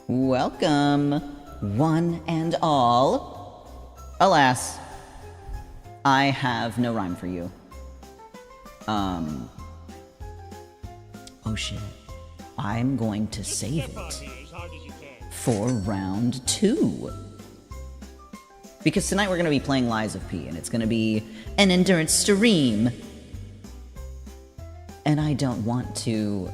Welcome, one and all. Alas, I have no rhyme for you. Oh shit. I'm going to save it for round 2. Because tonight we're going to be playing Lies of P, and it's going to be an endurance stream. And I don't want to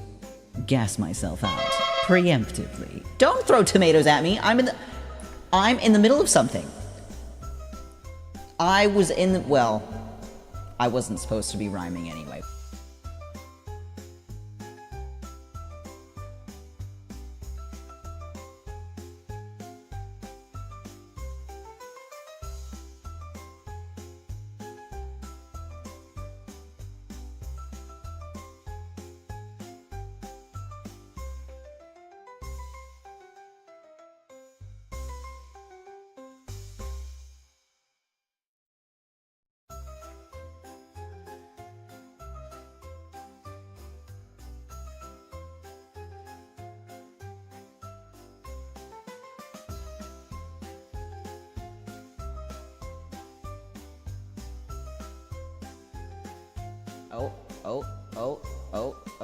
gas myself out preemptively. Don't throw tomatoes at me. I'm in the middle of something. I wasn't supposed to be rhyming anyway.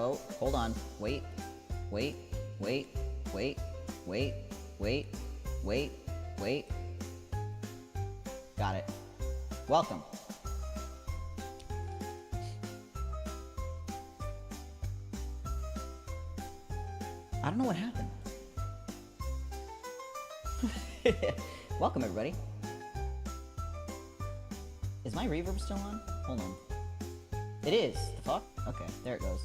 Oh, hold on. Wait. Got it. Welcome. I don't know what happened. Welcome, everybody. Is my reverb still on? Hold on. It is. The fuck? Okay, there it goes.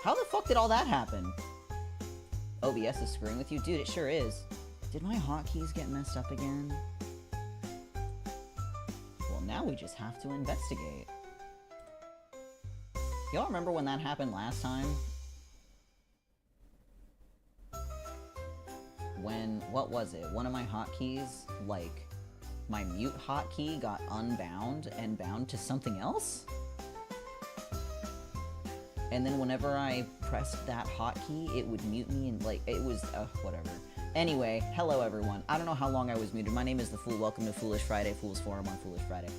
How the fuck did all that happen? OBS is screwing with you? Dude, it sure is. Did my hotkeys get messed up again? Well, now we just have to investigate. Y'all remember when that happened last time? When, what was it? One of my hotkeys, like, my mute hotkey got unbound and bound to something else? And then whenever I pressed that hotkey, it would mute me and, like, it was, whatever. Anyway, hello everyone. I don't know how long I was muted. My name is The Fool. Welcome to Foolish Friday, Fool's Forum on Foolish Friday.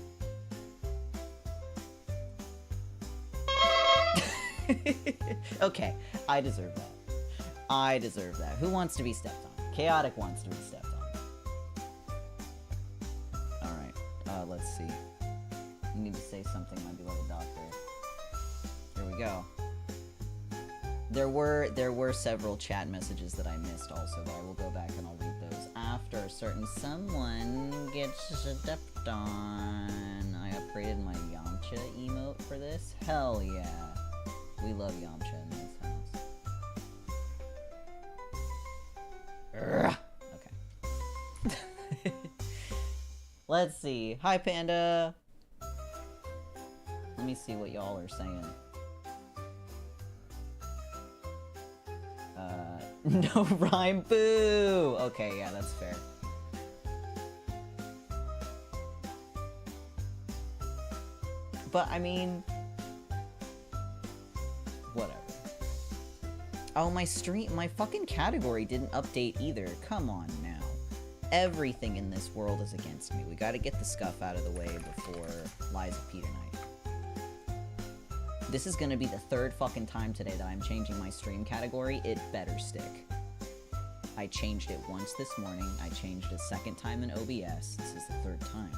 Okay, I deserve that. I deserve that. Who wants to be stepped on? Chaotic wants to be stepped on. Alright, let's see. You need to say something, my beloved doctor. Here we go. There were several chat messages that I missed also, but I will go back and I'll read those after a certain someone gets stepped on. I upgraded my Yamcha emote for this. Hell yeah. We love Yamcha in this house. Okay. Let's see. Hi, Panda. Let me see what y'all are saying. No rhyme, boo! Okay, yeah, that's fair. But, I mean... whatever. Oh, my fucking category didn't update either. Come on now. Everything in this world is against me. We gotta get the scuff out of the way before Lies of P tonight. This is gonna be the third fucking time today that I'm changing my stream category. It better stick. I changed it once this morning. I changed it a second time in OBS. This is the third time.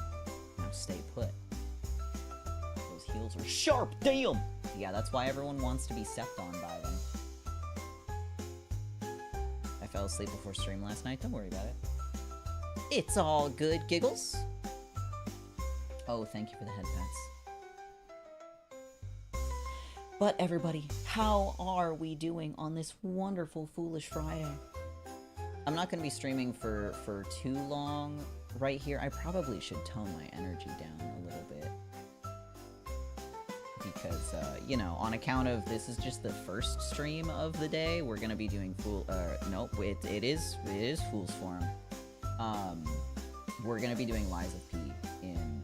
Now stay put. Those heels are sharp, damn! Yeah, that's why everyone wants to be stepped on by them. I fell asleep before stream last night. Don't worry about it. It's all good, Giggles. Oh, thank you for the head pets. But everybody, how are we doing on this wonderful Foolish Friday? I'm not going to be streaming for too long right here. I probably should tone my energy down a little bit. Because, you know, on account of this is just the first stream of the day, we're going to be doing nope, it is Fool's Forum. We're going to be doing Lies of P in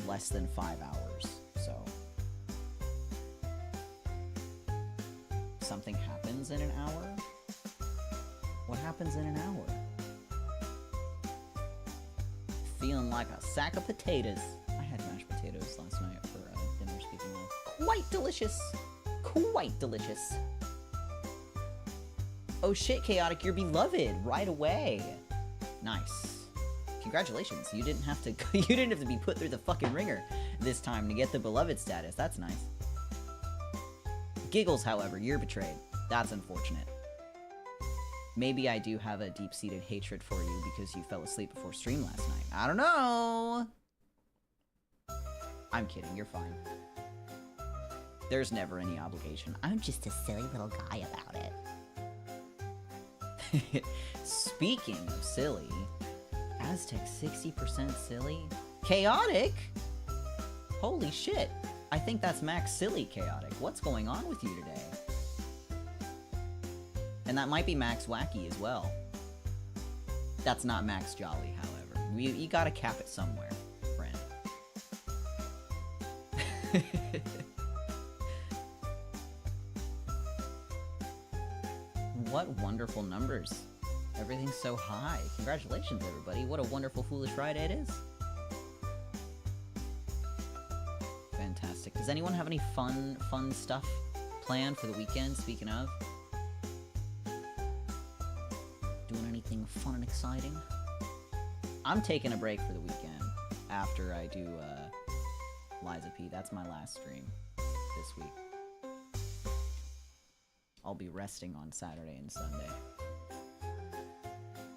less than 5 hours, so... something happens in an hour? What happens in an hour? Feeling like a sack of potatoes. I had mashed potatoes last night for dinner, speaking of. Quite delicious. Quite delicious. Oh shit, Chaotic, you're beloved right away. Nice. Congratulations. You didn't have to be put through the fucking ringer this time to get the beloved status. That's nice. Giggles, however, you're betrayed. That's unfortunate. Maybe I do have a deep-seated hatred for you because you fell asleep before stream last night. I don't know. I'm kidding. You're fine. There's never any obligation. I'm just a silly little guy about it. Speaking of silly, Aztec 60% silly? Chaotic? Holy shit. I think that's Max Silly Chaotic. What's going on with you today? And that might be Max Wacky as well. That's not Max Jolly, however. You gotta cap it somewhere, friend. What wonderful numbers. Everything's so high. Congratulations, everybody. What a wonderful Foolish Friday it is. Fantastic. Does anyone have any fun stuff planned for the weekend, speaking of? Doing anything fun and exciting? I'm taking a break for the weekend after I do Liza P. That's my last stream this week. I'll be resting on Saturday and Sunday.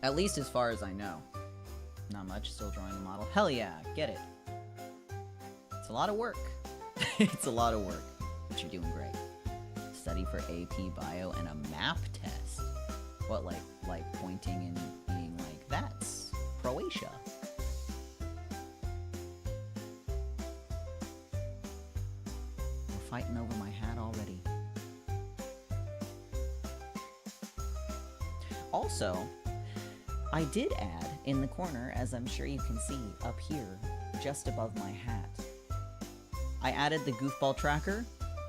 At least as far as I know. Not much, still drawing the model. Hell yeah, get it. It's a lot of work. It's a lot of work, but you're doing great. Study for AP Bio and a map test. What, like pointing and being like, that's Croatia. We're fighting over my hat already. Also, I did add in the corner, as I'm sure you can see up here, just above my hat, I added the goofball tracker,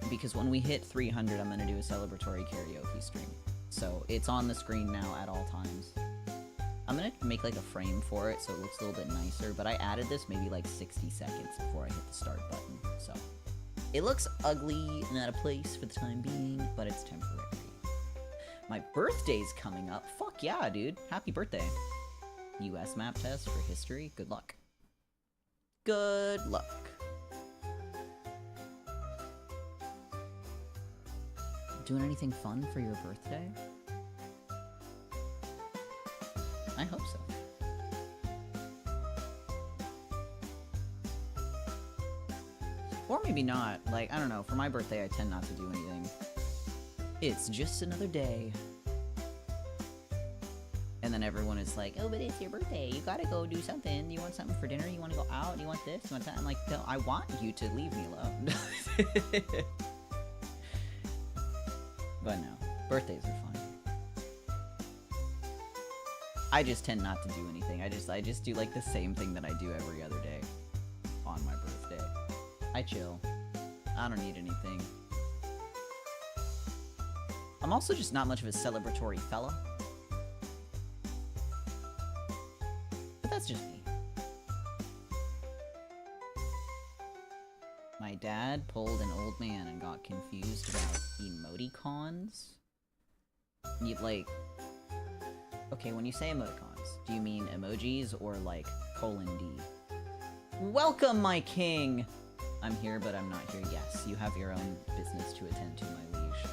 because when we hit 300, I'm going to do a celebratory karaoke stream. So it's on the screen now at all times. I'm going to make like a frame for it so it looks a little bit nicer, but I added this maybe like 60 seconds before I hit the start button, so. It looks ugly and out of place for the time being, but it's temporary. My birthday's coming up. Fuck yeah, dude. Happy birthday. US map test for history. Good luck. Good luck. Doing anything fun for your birthday? I hope so. Or maybe not. Like, I don't know. For my birthday, I tend not to do anything. It's just another day. And then everyone is like, oh, but it's your birthday. You gotta go do something. You want something for dinner? You want to go out? You want this? You want that? I'm like, no, I want you to leave me alone. But no, birthdays are fun. I just tend not to do anything. I just do like the same thing that I do every other day on my birthday. I chill. I don't need anything. I'm also just not much of a celebratory fella. But that's just me. My dad pulled an old man and got confused about emoticons. You like... Okay, when you say emoticons, do you mean emojis or like :D? Welcome, my king! I'm here, but I'm not here. Yes, you have your own business to attend to, my liege.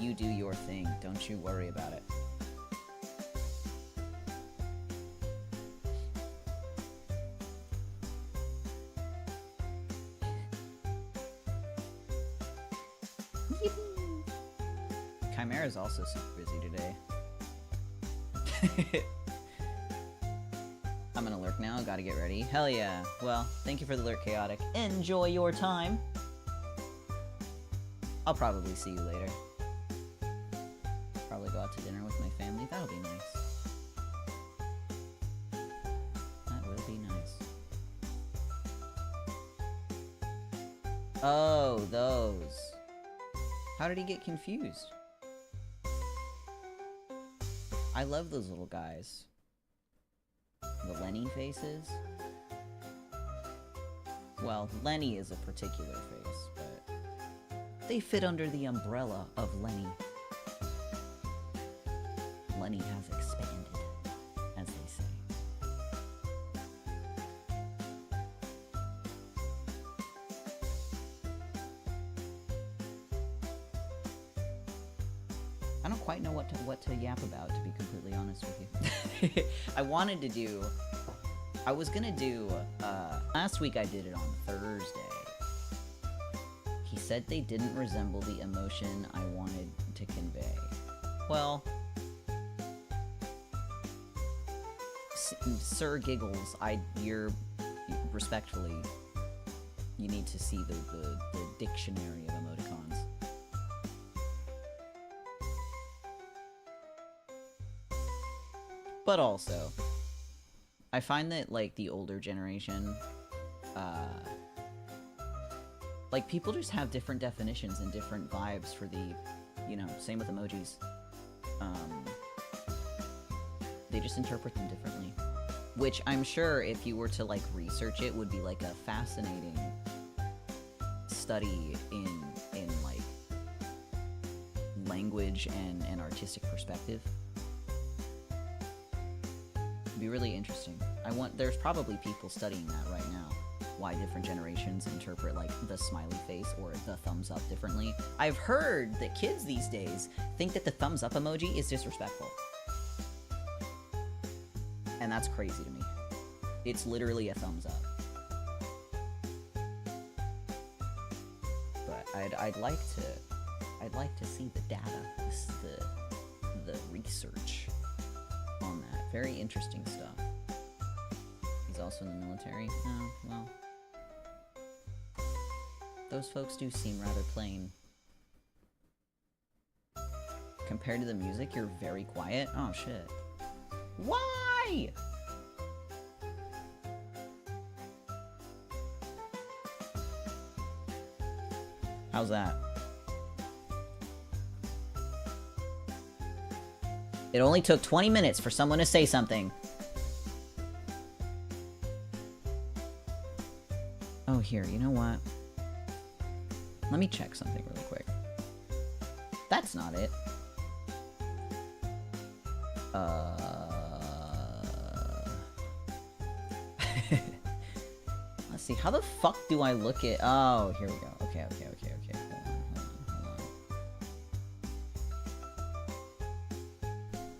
You do your thing. Don't you worry about it. Chimera's also super busy today. I'm gonna lurk now, gotta get ready. Hell yeah. Well, thank you for the lurk, Chaotic. Enjoy your time. I'll probably see you later. Probably go out to dinner with my family. That'll be nice. That will be nice. Oh, those. How did he get confused? I love those little guys. The Lenny faces. Well, Lenny is a particular face, but they fit under the umbrella of Lenny. Lenny has expanded, as they say. I don't quite know what to yap about, to be completely honest with you. I was gonna do, last week I did it on Thursday. He said they didn't resemble the emotion I wanted to convey. Well, Sir Giggles, respectfully, you need to see the dictionary of emoticons. But also, I find that, like, the older generation, like, people just have different definitions and different vibes for the, you know, same with emojis. They just interpret them differently. Which I'm sure if you were to, like, research it would be, like, a fascinating study in like, language and artistic perspective. It'd be really interesting. There's probably people studying that right now. Why different generations interpret, like, the smiley face or the thumbs up differently. I've heard that kids these days think that the thumbs up emoji is disrespectful. And that's crazy to me. It's literally a thumbs up. But I'd like to see the data, the research on that. Very interesting stuff. He's also in the military. Oh, well. Those folks do seem rather plain. Compared to the music, you're very quiet? Oh, shit. Why? How's that? It only took 20 minutes for someone to say something. Oh, here, you know what? Let me check something really quick. That's not it. Let's see, how the fuck do I look at... Oh, here we go. Okay. Hold on.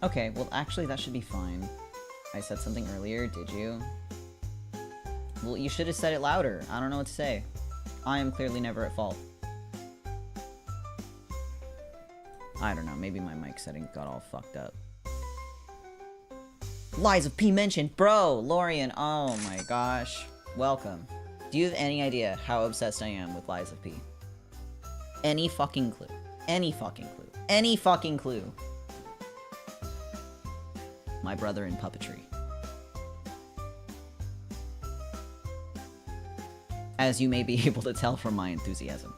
Okay, well, actually, that should be fine. I said something earlier, did you? Well, you should have said it louder. I don't know what to say. I am clearly never at fault. I don't know, maybe my mic setting got all fucked up. Lies of P mentioned! Bro, Lorian, oh my gosh. Welcome. Do you have any idea how obsessed I am with Lies of P? Any fucking clue. Any fucking clue. Any fucking clue. My brother in puppetry. As you may be able to tell from my enthusiasm.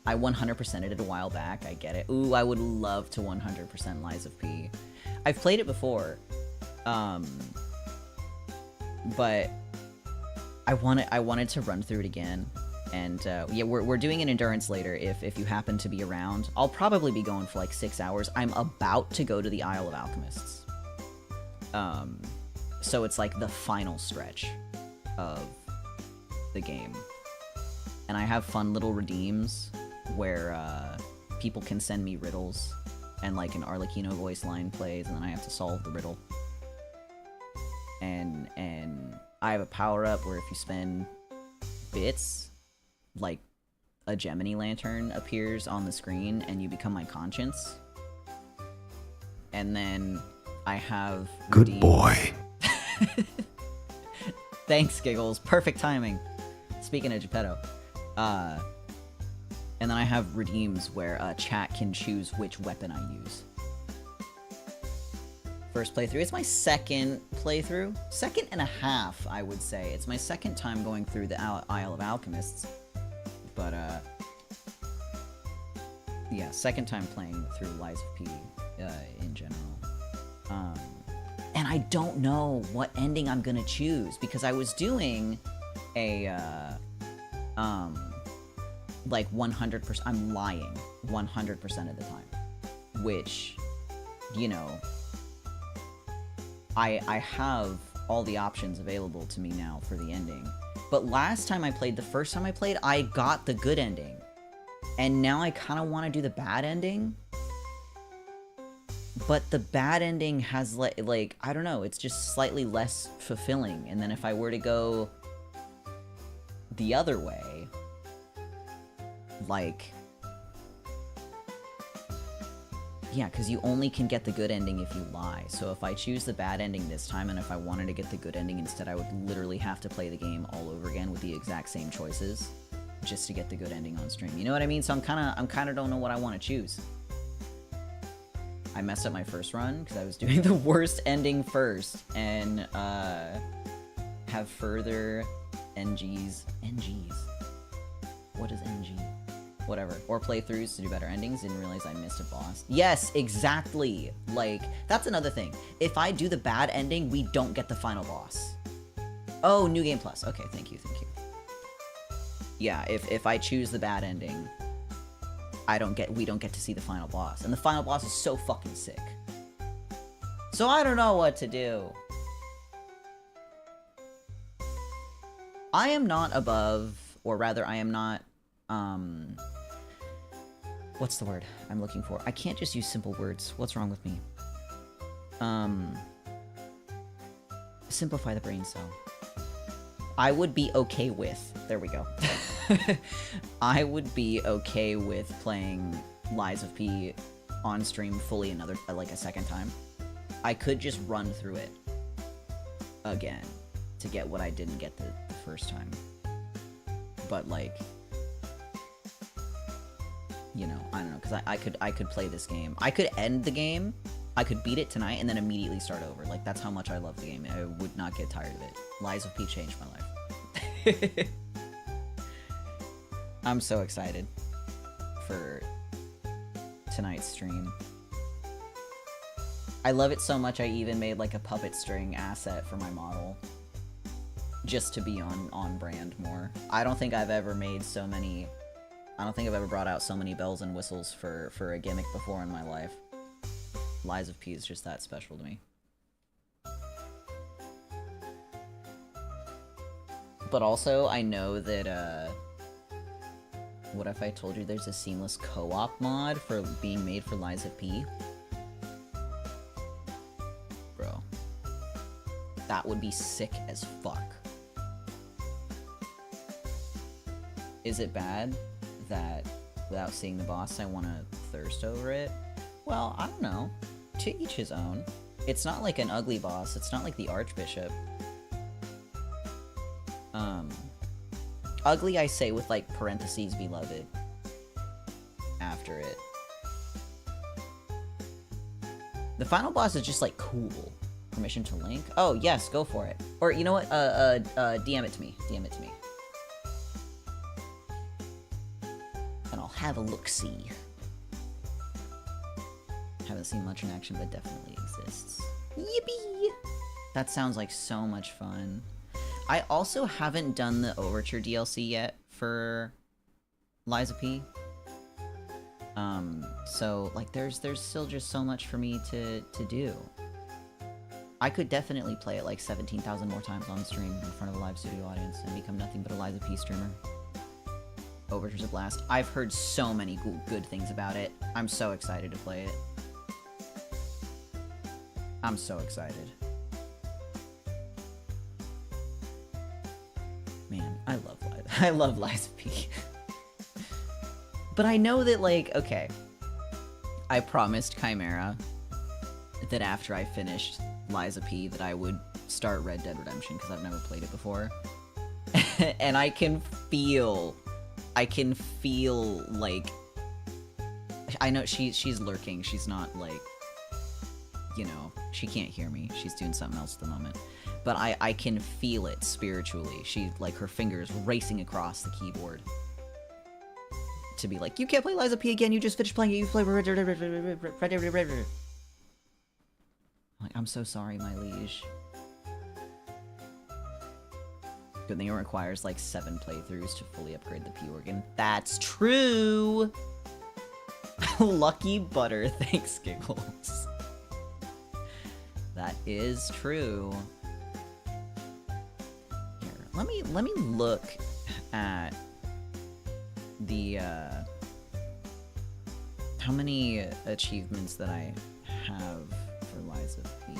I 100%'d it a while back, I get it. Ooh, I would love to 100% Lies of P. I've played it before, but I wanted to run through it again, and yeah, we're doing an endurance later if you happen to be around. I'll probably be going for like 6 hours. I'm about to go to the Isle of Alchemists. So it's like the final stretch of the game. And I have fun little redeems where people can send me riddles and like an Arlecchino voice line plays and then I have to solve the riddle. And I have a power-up where if you spend bits, like a Gemini lantern appears on the screen and you become my conscience. And then I have... Good boy. Thanks, Giggles. Perfect timing. Speaking of Geppetto. And then I have redeems where chat can choose which weapon I use. First playthrough. It's my second playthrough. Second and a half, I would say. It's my second time going through the Isle of Alchemists. But, Yeah, second time playing through Lies of P in general. And I don't know what ending I'm gonna choose, because I was doing a, like 100%, I'm lying 100% of the time, which, you know, I have all the options available to me now for the ending. But last time I played, the first time I played, I got the good ending. And now I kind of want to do the bad ending. But the bad ending has, like, I don't know, it's just slightly less fulfilling. And then if I were to go the other way, like, yeah, because you only can get the good ending if you lie. So if I choose the bad ending this time, and if I wanted to get the good ending instead, I would literally have to play the game all over again with the exact same choices just to get the good ending on stream. You know what I mean? So I'm kind of don't know what I want to choose. I messed up my first run because I was doing the worst ending first, and have further NGs. What is NG? Whatever. Or playthroughs to do better endings. Didn't realize I missed a boss. Yes, exactly. Like, that's another thing. If I do the bad ending, we don't get the final boss. Oh, New Game Plus. Okay, thank you. Yeah, if I choose the bad ending, we don't get to see the final boss. And the final boss is so fucking sick. So I don't know what to do. I am not above, or rather I am not, what's the word I'm looking for? I can't just use simple words. What's wrong with me? Simplify the brain cell. I would be okay with, there we go. I would be okay with playing Lies of P on stream fully like a second time. I could just run through it again to get what I didn't get the first time. But, like, you know, I don't know, because I could play this game. I could end the game, I could beat it tonight, and then immediately start over. Like, that's how much I love the game. I would not get tired of it. Lies of P changed my life. I'm so excited for tonight's stream. I love it so much I even made like a puppet string asset for my model. Just to be on brand more. I don't think I've ever made so many... I don't think I've ever brought out so many bells and whistles for a gimmick before in my life. Lies of P is just that special to me. But also, I know that, what if I told you there's a seamless co-op mod for being made for Lies of P? Bro. That would be sick as fuck. Is it bad that without seeing the boss I want to thirst over it? Well, I don't know. To each his own. It's not like an ugly boss. It's not like the Archbishop. Ugly, I say with, like, parentheses, beloved. After it. The final boss is just, like, cool. Permission to link? Oh, yes, go for it. Or, you know what? DM it to me. DM it to me. And I'll have a look-see. Haven't seen much in action, but definitely exists. Yippee! That sounds like so much fun. I also haven't done the Overture DLC yet for Lies of P. So, like, there's still just so much for me to do. I could definitely play it like 17,000 more times on stream in front of a live studio audience and become nothing but a Lies of P streamer. Overture's a blast. I've heard so many good things about it. I'm so excited to play it. I'm so excited. Man, I love Lies of P. But I know that, like, okay. I promised Chimera that after I finished Lies of P that I would start Red Dead Redemption, because I've never played it before. And I can feel, like... I know she's lurking. She's not, like... You know, she can't hear me. She's doing something else at the moment. But I can feel it spiritually. She, like, her fingers racing across the keyboard to be like, you can't play Lies of P again, you just finished playing it, you play... Like, I'm so sorry, my liege. Good thing it requires like 7 playthroughs to fully upgrade the P organ. That's true! Lucky butter, thanks, Giggles. That is true. Here, let me look at the how many achievements that I have for Lies of P.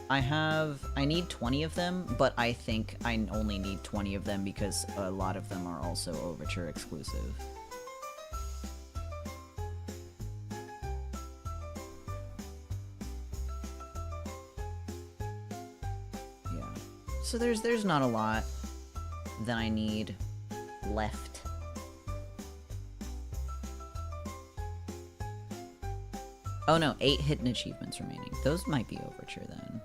I need 20 of them, but I think I only need 20 of them because a lot of them are also Overture exclusive. Yeah. So there's not a lot that I need left. Oh no, 8 hidden achievements remaining. Those might be Overture then.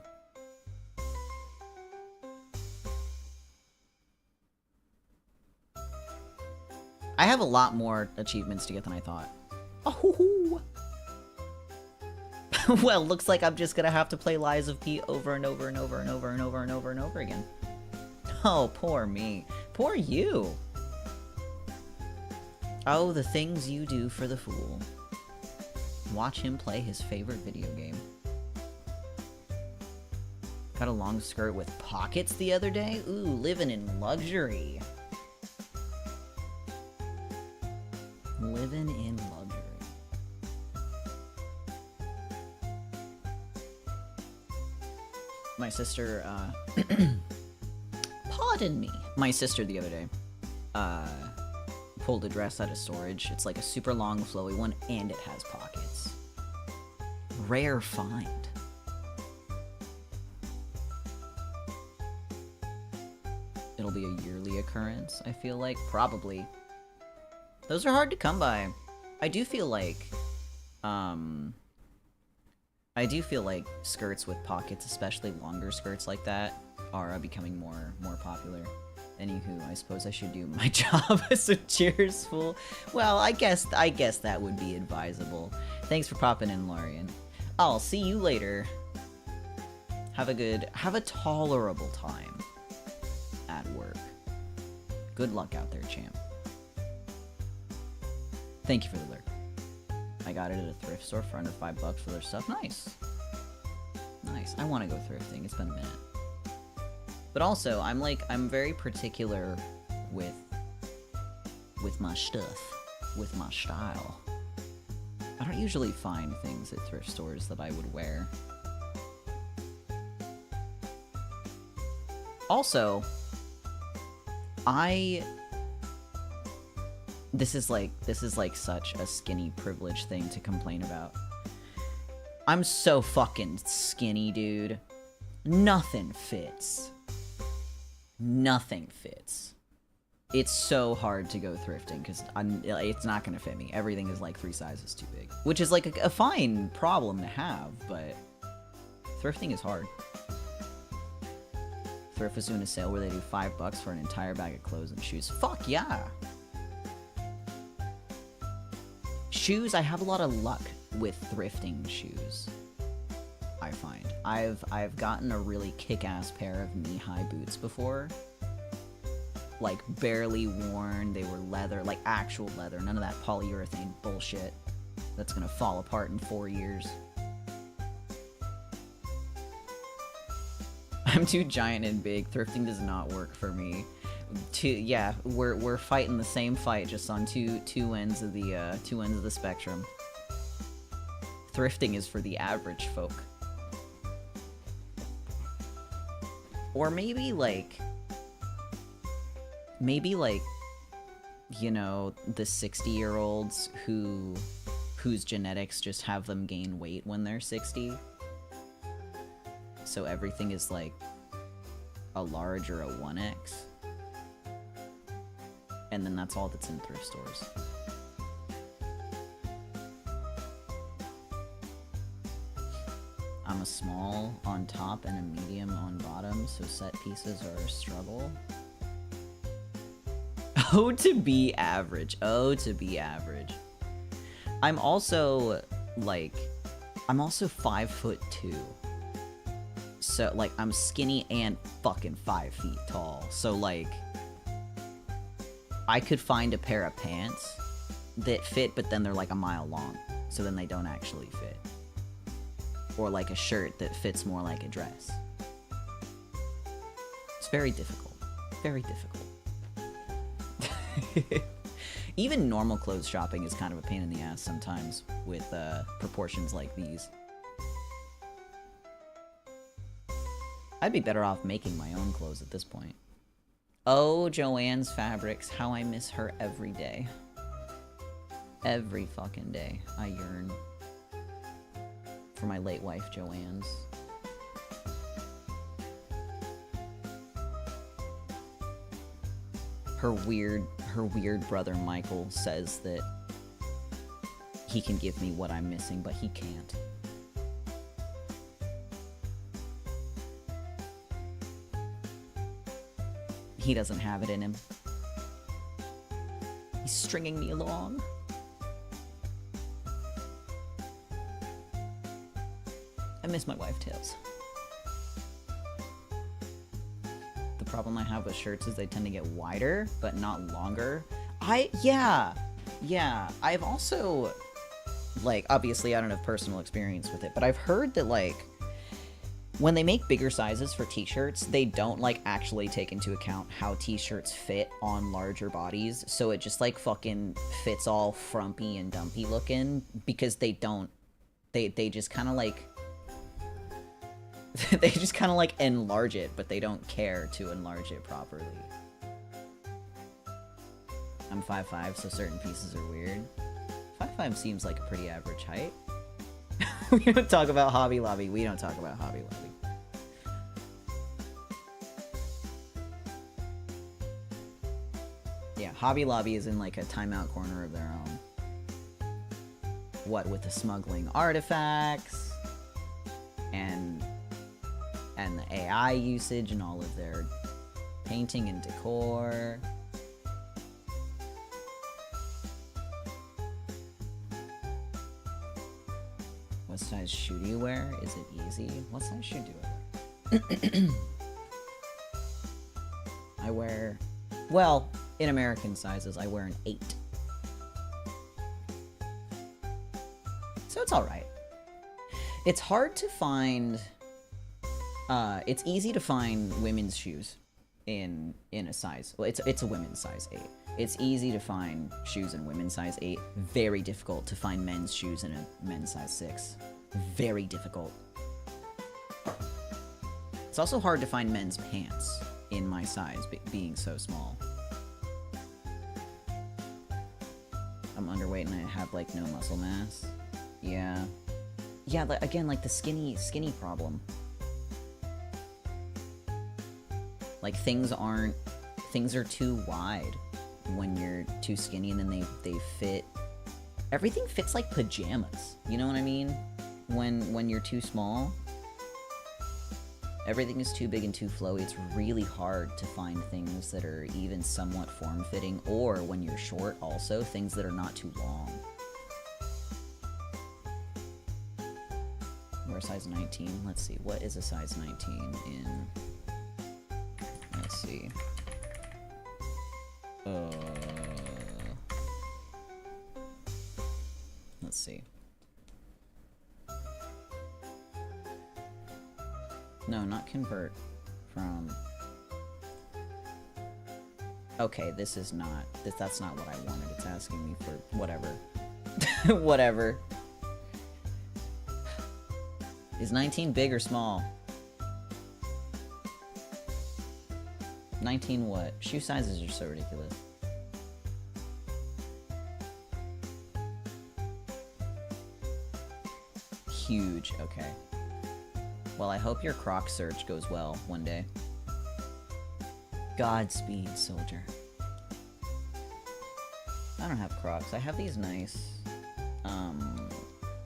I have a lot more achievements to get than I thought. Oh, well, looks like I'm just gonna have to play Lies of P over and over and over and over and over and over and over again. Oh, poor me. Poor you. Oh, the things you do for the fool. Watch him play his favorite video game. Got a long skirt with pockets the other day? Ooh, living in luxury. Living in luxury. My sister, pardon me. My sister the other day, pulled a dress out of storage. It's like a super long, flowy one, and it has pockets. Rare find. It'll be a yearly occurrence, I feel like. Probably. Those are hard to come by. I do feel like skirts with pockets, especially longer skirts like that, are becoming more popular. Anywho, I suppose I should do my job as a cheers fool. Well, I guess that would be advisable. Thanks for popping in, Lorian. I'll see you later. Have a tolerable time at work. Good luck out there, champ. Thank you for the lurk. I got it at a thrift store for under $5 for their stuff. Nice. Nice. I want to go thrifting. It's been a minute. But also, I'm very particular with my stuff, with my style. I don't usually find things at thrift stores that I would wear. Also, this is like such a skinny privilege thing to complain about. I'm so fucking skinny, dude. Nothing fits. Nothing fits. It's so hard to go thrifting because it's not gonna fit me. Everything is like 3 sizes too big, which is like a fine problem to have, but thrifting is hard. Thrift was doing a sale where they do $5 for an entire bag of clothes and shoes. Fuck yeah! Shoes, I have a lot of luck with thrifting shoes. I find I've gotten a really kick-ass pair of knee-high boots before. Like barely worn, they were leather, like actual leather, none of that polyurethane bullshit that's gonna fall apart in 4 years. I'm too giant and big. Thrifting does not work for me. Yeah, we're fighting the same fight, just on two ends of the spectrum. Thrifting is for the average folk. Or maybe like, you know, the 60-year-olds whose genetics just have them gain weight when they're 60. So everything is like a large or a 1X. And then that's all that's in thrift stores. I'm a small on top and a medium on bottom, so set pieces are a struggle. Oh, to be average. Oh, to be average. I'm also, like, I'm also 5'2". So, like, I'm skinny and fucking 5 feet tall. So, like, I could find a pair of pants that fit, but then they're like a mile long. So then they don't actually fit. Or like a shirt that fits more like a dress. It's very difficult. Very difficult. Even normal clothes shopping is kind of a pain in the ass sometimes with proportions like these. I'd be better off making my own clothes at this point. Oh, Joanne's Fabrics, how I miss her every day. Every fucking day, I yearn for my late wife, Joanne's. Her weird brother, Michael, says that he can give me what I'm missing, but he can't. He doesn't have it in him. He's stringing me along. I miss my wife, Tails. The problem I have with shirts is they tend to get wider, but not longer. Yeah. I've also, like, obviously I don't have personal experience with it, but I've heard that, like, when they make bigger sizes for t-shirts, they don't, like, actually take into account how t-shirts fit on larger bodies, so it just, like, fucking fits all frumpy and dumpy looking, because they don't, they just kind of, like, they just kind of, like, enlarge it, but they don't care to enlarge it properly. I'm 5'5", so certain pieces are weird. 5'5" seems like a pretty average height. We don't talk about Hobby Lobby. We don't talk about Hobby Lobby. Yeah, Hobby Lobby is in, like, a timeout corner of their own. What with the smuggling artifacts and the AI usage and all of their painting and decor. What size shoe do you wear? Is it easy? What size shoe do I wear? I wear, well, in American sizes, I wear an 8. So it's alright. It's hard to find, it's easy to find women's shoes in a size, well, it's a women's size 8. It's easy to find shoes in women's size 8. Very difficult to find men's shoes in a men's size 6. Very difficult. It's also hard to find men's pants in my size, being so small. I'm underweight and I have, like, no muscle mass. Yeah. Yeah, again, like, the skinny problem. Like, things are too wide when you're too skinny, and then they fit. Everything fits like pajamas. You know what I mean? When you're too small, everything is too big and too flowy. It's really hard to find things that are even somewhat form-fitting, or when you're short also, things that are not too long. We're a size 19. Let's see, what is a size 19 in... Let's see. Let's see. No, not convert from... Okay, this is not... That's not what I wanted. It's asking me for whatever. Whatever. Is 19 big or small? 19 what? Shoe sizes are so ridiculous. Huge, okay. Well, I hope your Croc search goes well one day. Godspeed, soldier. I don't have Crocs. I have these nice,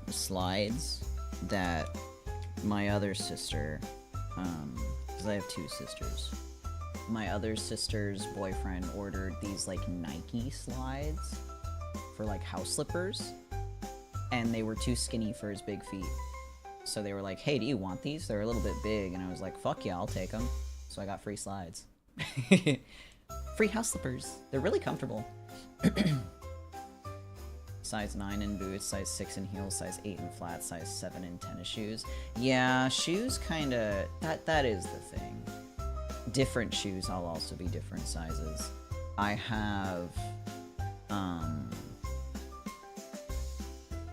slides that my other sister, because I have 2 sisters, my other sister's boyfriend ordered these like Nike slides for like house slippers, and they were too skinny for his big feet. So they were like, hey, do you want these? They're a little bit big. And I was like, fuck yeah, I'll take them. So I got free slides. Free house slippers. They're really comfortable. Size 9 in boots, size 6 in heels, size 8 in flats, size 7 in tennis shoes. Yeah, shoes kinda... That is the thing. Different shoes, I'll also be different sizes. I have...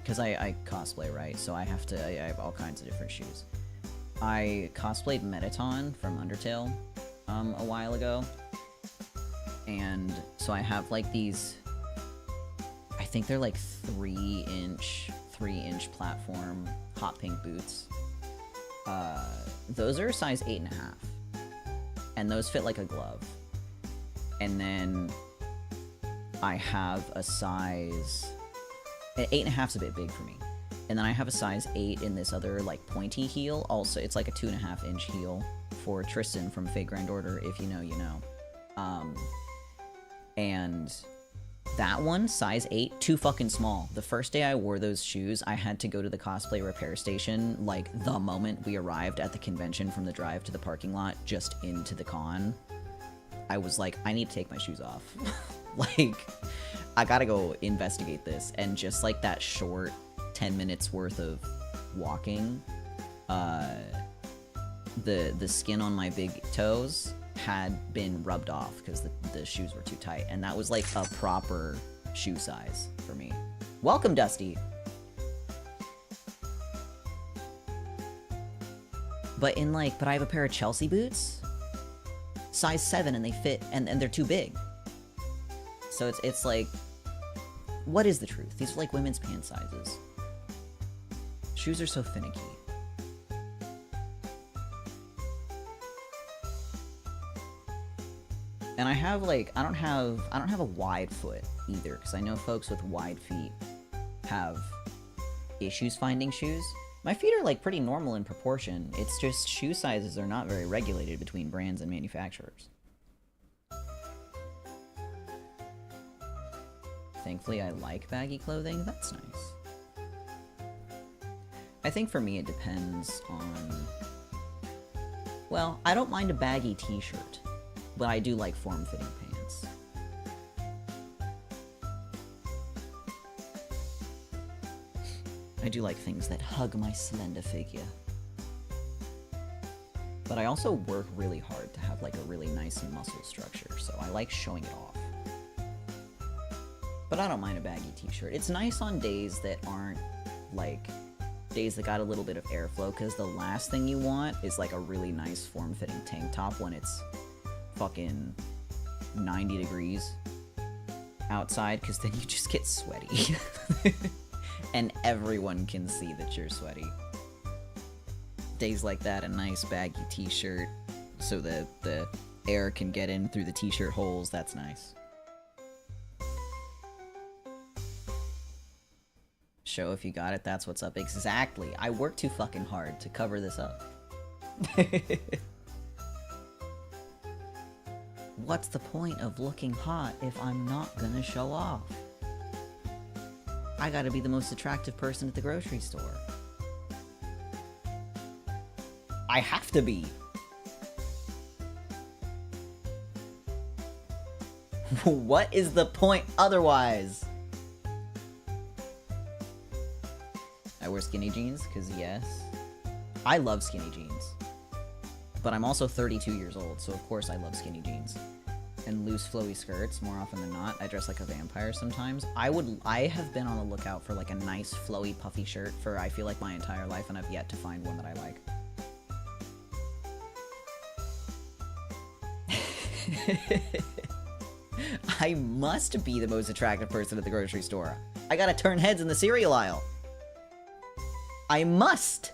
Because I cosplay, right? So I have all kinds of different shoes. I cosplayed Metaton from Undertale a while ago. And so I have like these... I think they're like 3-inch platform hot pink boots. Those are a size 8.5. And those fit like a glove. And then I have a size... 8.5's a bit big for me. And then I have a size 8 in this other like pointy heel. Also, it's like a 2.5-inch heel for Tristan from Fate Grand Order. If you know, you know. And that one, size 8, too fucking small. The first day I wore those shoes, I had to go to the cosplay repair station, like, the moment we arrived at the convention from the drive to the parking lot, just into the con. I was like, I need to take my shoes off. Like, I gotta go investigate this. And just, like, that short 10 minutes worth of walking, the skin on my big toes had been rubbed off because the shoes were too tight, and that was like a proper shoe size for me. Welcome, Dusty. But I have a pair of Chelsea boots, size 7, and they fit, and they're too big. So it's like, what is the truth? These are like women's pant sizes. Shoes are so finicky. And I have like, I don't have a wide foot either, because I know folks with wide feet have issues finding shoes. My feet are like pretty normal in proportion. It's just shoe sizes are not very regulated between brands and manufacturers. Thankfully, I like baggy clothing. That's nice. I think for me it depends on... Well, I don't mind a baggy t-shirt, but I do like form-fitting pants. I do like things that hug my slender figure. But I also work really hard to have like a really nice muscle structure, so I like showing it off. But I don't mind a baggy t-shirt. It's nice on days that aren't, like, days that got a little bit of airflow, because the last thing you want is like a really nice form-fitting tank top when it's fucking 90 degrees outside, because then you just get sweaty. And everyone can see that you're sweaty. Days like that, a nice baggy t-shirt so that the air can get in through the t-shirt holes, that's nice. Show if you got it, that's what's up. Exactly. I work too fucking hard to cover this up. What's the point of looking hot if I'm not gonna show off? I gotta be the most attractive person at the grocery store. I have to be. What is the point otherwise? I wear skinny jeans, because yes. I love skinny jeans. But I'm also 32 years old, so of course I love skinny jeans. And loose flowy skirts, more often than not. I dress like a vampire sometimes. I have been on the lookout for like a nice flowy puffy shirt for I feel like my entire life, and I've yet to find one that I like. I must be the most attractive person at the grocery store. I gotta turn heads in the cereal aisle. I must!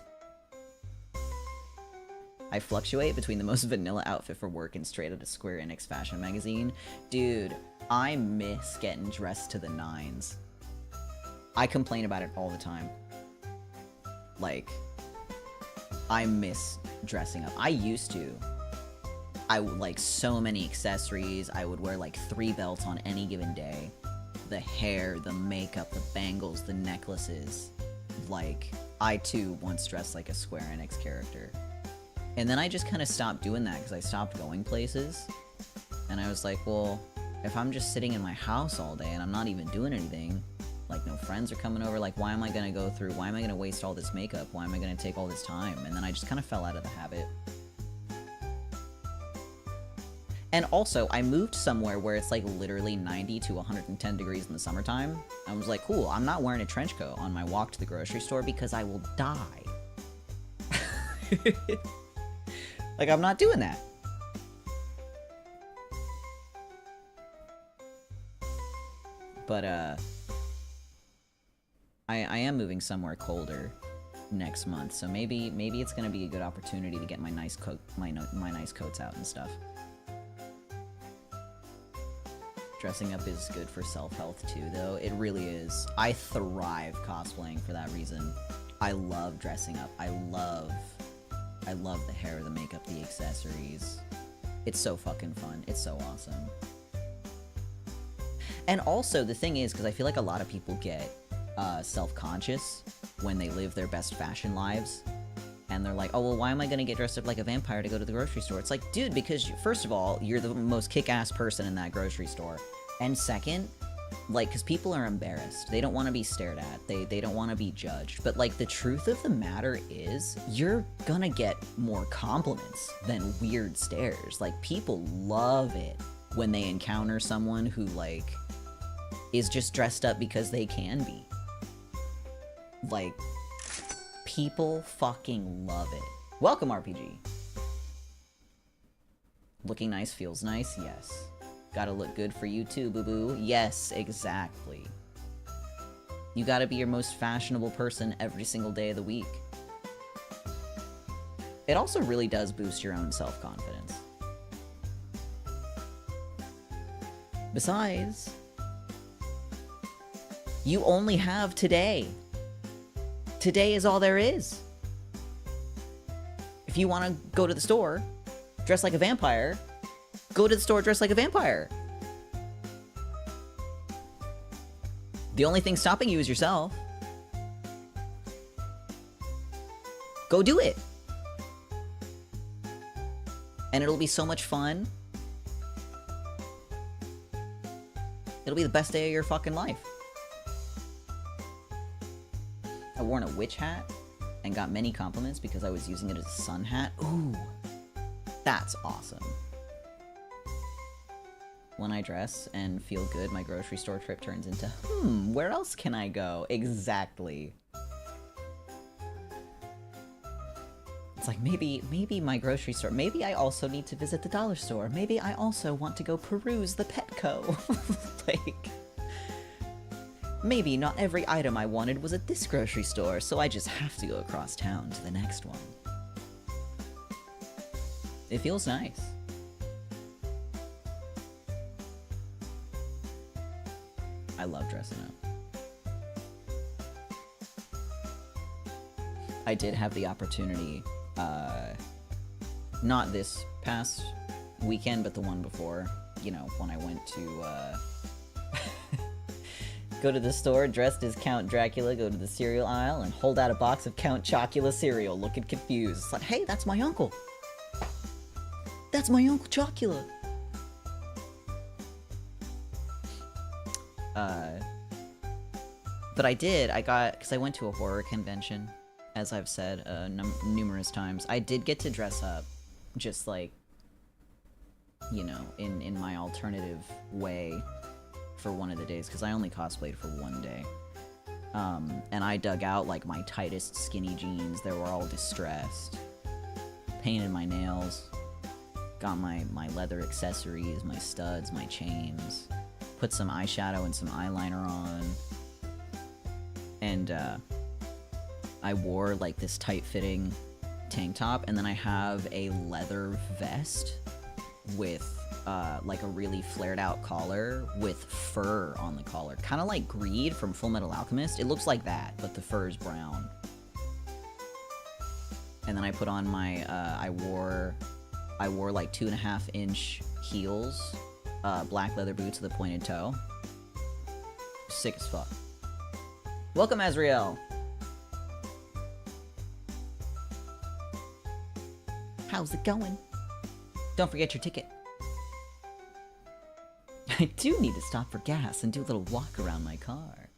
I fluctuate between the most vanilla outfit for work and straight out of Square Enix fashion magazine. Dude, I miss getting dressed to the nines. I complain about it all the time. Like, I miss dressing up. I used to. I would like so many accessories. I would wear like 3 belts on any given day. The hair, the makeup, the bangles, the necklaces. Like, I too once dressed like a Square Enix character. And then I just kind of stopped doing that because I stopped going places. And I was like, well, if I'm just sitting in my house all day and I'm not even doing anything, like no friends are coming over, like why am I gonna go through, why am I gonna waste all this makeup? Why am I gonna take all this time? And then I just kind of fell out of the habit. And also, I moved somewhere where it's like literally 90 to 110 degrees in the summertime. I was like, cool, I'm not wearing a trench coat on my walk to the grocery store because I will die. Like, I'm not doing that. But, I am moving somewhere colder next month, so maybe it's gonna be a good opportunity to get my nice my nice coats out and stuff. Dressing up is good for self-health too, though. It really is. I thrive cosplaying for that reason. I love dressing up. I love the hair, the makeup, the accessories. It's so fucking fun. It's so awesome. And also, the thing is, because I feel like a lot of people get self-conscious when they live their best fashion lives. And they're like, oh, well, why am I going to get dressed up like a vampire to go to the grocery store? It's like, dude, because first of all, you're the most kick-ass person in that grocery store. And second, like, because people are embarrassed. They don't want to be stared at. They don't want to be judged. But, like, the truth of the matter is, you're gonna get more compliments than weird stares. Like, people love it when they encounter someone who, like, is just dressed up because they can be. Like, people fucking love it. Welcome, RPG. Looking nice feels nice? Yes. Gotta look good for you too, boo-boo. Yes, exactly. You gotta be your most fashionable person every single day of the week. It also really does boost your own self-confidence. Besides, you only have today. Today is all there is. If you want to go to the store, dress like a vampire, go to the store dressed like a vampire. The only thing stopping you is yourself. Go do it. And it'll be so much fun. It'll be the best day of your fucking life. I wore a witch hat and got many compliments because I was using it as a sun hat. Ooh, that's awesome. When I dress and feel good, my grocery store trip turns into, where else can I go? Exactly. It's like, maybe my grocery store, maybe I also need to visit the dollar store. Maybe I also want to go peruse the Petco. Like, maybe not every item I wanted was at this grocery store, so I just have to go across town to the next one. It feels nice. I love dressing up. I did have the opportunity, not this past weekend, but the one before, you know, when I went to, go to the store dressed as Count Dracula, go to the cereal aisle, and hold out a box of Count Chocula cereal, looking confused. It's like, hey, that's my uncle. That's my Uncle Chocula. But because I went to a horror convention, as I've said numerous times. I did get to dress up, just like, you know, in my alternative way for one of the days, because I only cosplayed for one day. And I dug out, like, my tightest skinny jeans. They were all distressed. Painted my nails. Got my leather accessories, my studs, my chains. Put some eyeshadow and some eyeliner on. And, I wore, like, this tight-fitting tank top, and then I have a leather vest with, like, a really flared-out collar with fur on the collar. Kind of like Greed from Full Metal Alchemist. It looks like that, but the fur is brown. And then I put on my, I wore I wore like 2.5-inch heels, black leather boots with a pointed toe. Sick as fuck. Welcome, Azriel! How's it going? Don't forget your ticket. I do need to stop for gas and do a little walk around my car.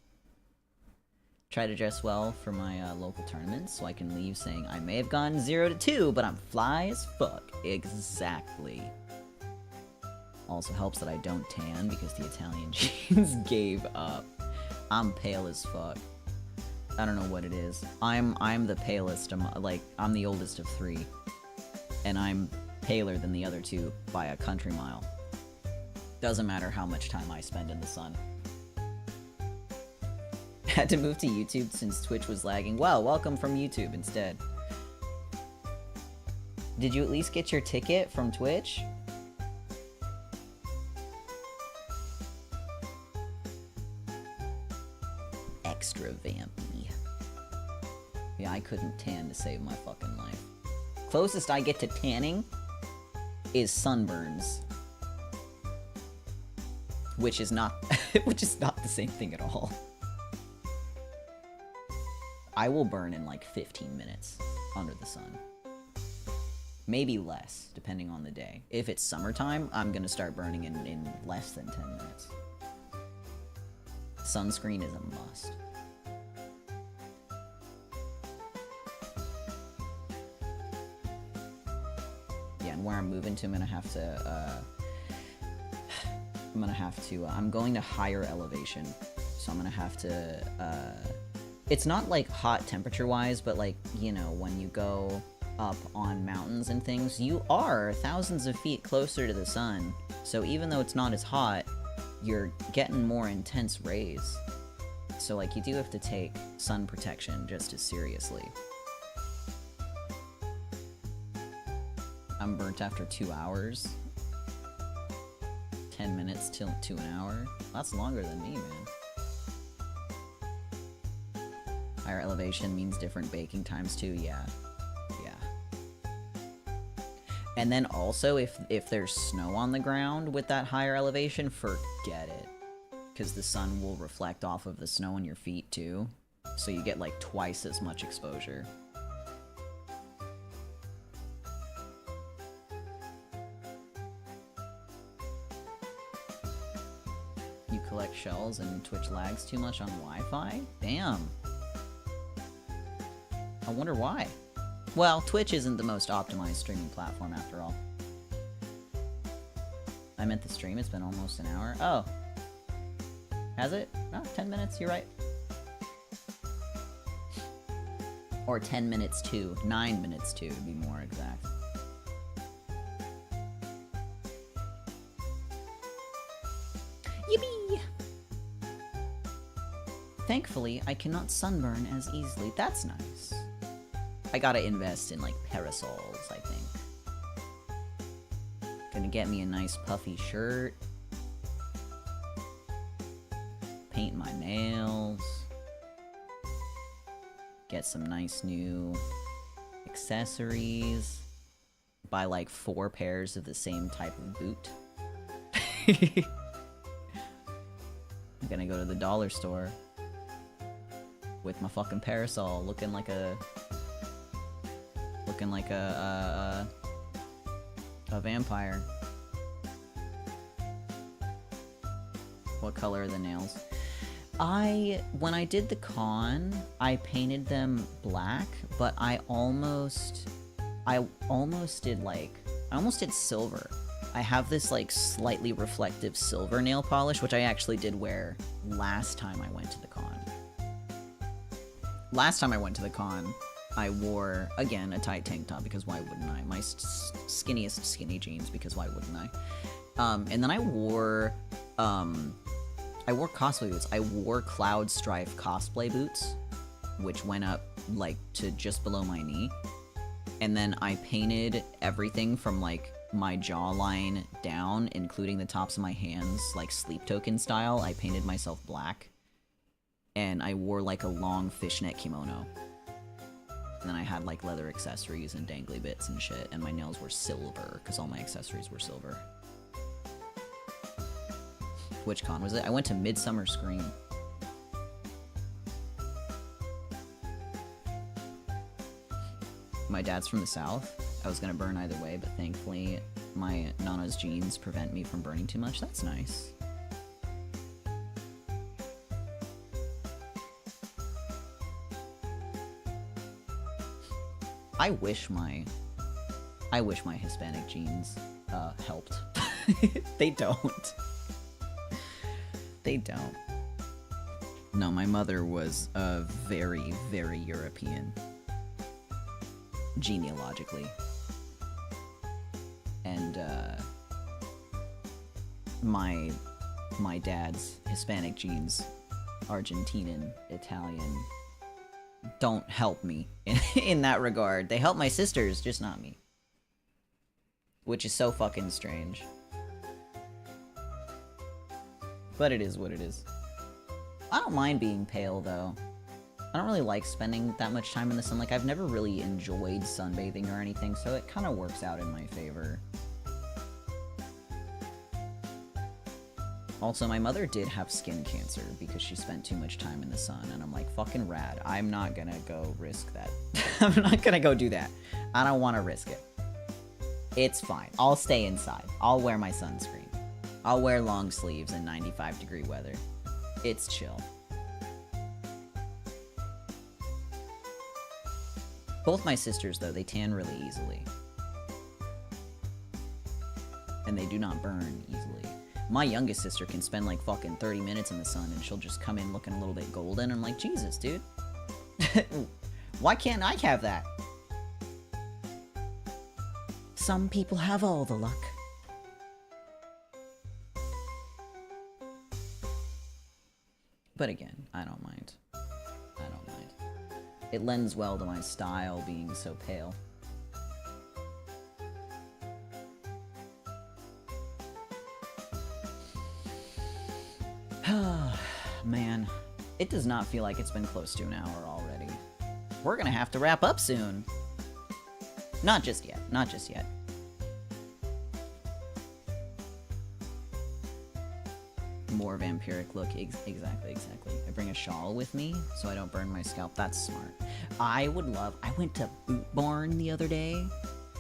Try to dress well for my local tournaments so I can leave saying I may have gone 0-2, but I'm fly as fuck. Exactly. Also helps that I don't tan because the Italian jeans gave up. I'm pale as fuck. I don't know what it is. I'm the palest. I'm the oldest of 3. And I'm paler than the other 2 by a country mile. Doesn't matter how much time I spend in the sun. Had to move to YouTube since Twitch was lagging. Well, welcome from YouTube instead. Did you at least get your ticket from Twitch? Extra vampy. Yeah, I couldn't tan to save my fucking life. Closest I get to tanning is sunburns. Which is not the same thing at all. I will burn in like 15 minutes under the sun. Maybe less, depending on the day. If it's summertime, I'm gonna start burning in less than 10 minutes. Sunscreen is a must. Yeah, and where I'm moving to, I'm going to higher elevation. So I'm gonna have to, it's not like hot temperature wise, but like, you know, when you go up on mountains and things, you are thousands of feet closer to the sun. So even though it's not as hot, you're getting more intense rays. So like, you do have to take sun protection just as seriously. I'm burnt after 2 hours. 10 minutes to an hour. That's longer than me, man. Higher elevation means different baking times too, yeah. Yeah. And then also, if there's snow on the ground with that higher elevation, forget it. Because the sun will reflect off of the snow on your feet too. So you get like twice as much exposure. You collect shells and Twitch lags too much on Wi-Fi? Damn. I wonder why. Well, Twitch isn't the most optimized streaming platform after all. I meant the stream, it's been almost an hour. Oh. Has it? Oh, 10 minutes, you're right. Or 10 minutes to, 9 minutes to be more exact. Yippee! Thankfully, I cannot sunburn as easily. That's nice. I gotta invest in, like, parasols, I think. Gonna get me a nice puffy shirt. Paint my nails. Get some nice new accessories. Buy, like, 4 pairs of the same type of boot. I'm gonna go to the dollar store with my fucking parasol, looking like a vampire. What color are the nails? When I did the con, I painted them black, but I almost did silver. I have this like slightly reflective silver nail polish, which I actually did wear last time I went to the con. Last time I went to the con, I wore, again, a tight tank top, because why wouldn't I? My skinniest skinny jeans, because why wouldn't I? And then I wore cosplay boots. I wore Cloud Strife cosplay boots, which went up, like, to just below my knee. And then I painted everything from, like, my jawline down, including the tops of my hands, like, Sleep Token style. I painted myself black. And I wore, like, a long fishnet kimono. And then I had like leather accessories and dangly bits and shit, and my nails were silver because all my accessories were silver. Which con was it? I went to Midsummer Scream. My dad's from the South. I was gonna burn either way, but thankfully my Nana's genes prevent me from burning too much. That's nice. I wish my Hispanic genes helped. They don't. They don't. No, my mother was very, very European. Genealogically. And my dad's Hispanic genes, Argentinian, Italian, don't help me in that regard. They help my sisters, just not me. Which is so fucking strange. But it is what it is. I don't mind being pale, though. I don't really like spending that much time in the sun. Like, I've never really enjoyed sunbathing or anything, so it kind of works out in my favor. Also, my mother did have skin cancer because she spent too much time in the sun, and I'm like, fucking rad. I'm not gonna go risk that. I'm not gonna go do that. I don't want to risk it. It's fine. I'll stay inside. I'll wear my sunscreen. I'll wear long sleeves in 95-degree weather. It's chill. Both my sisters, though, they tan really easily. And they do not burn easily. My youngest sister can spend like fucking 30 minutes in the sun and she'll just come in looking a little bit golden. I'm like, Jesus, dude. Why can't I have that? Some people have all the luck. But again, I don't mind. I don't mind. It lends well to my style being so pale. Man, it does not feel like it's been close to an hour already. We're gonna have to wrap up soon. Not just yet, not just yet. More vampiric look, exactly. I bring a shawl with me so I don't burn my scalp. That's smart. I went to Boot Barn the other day.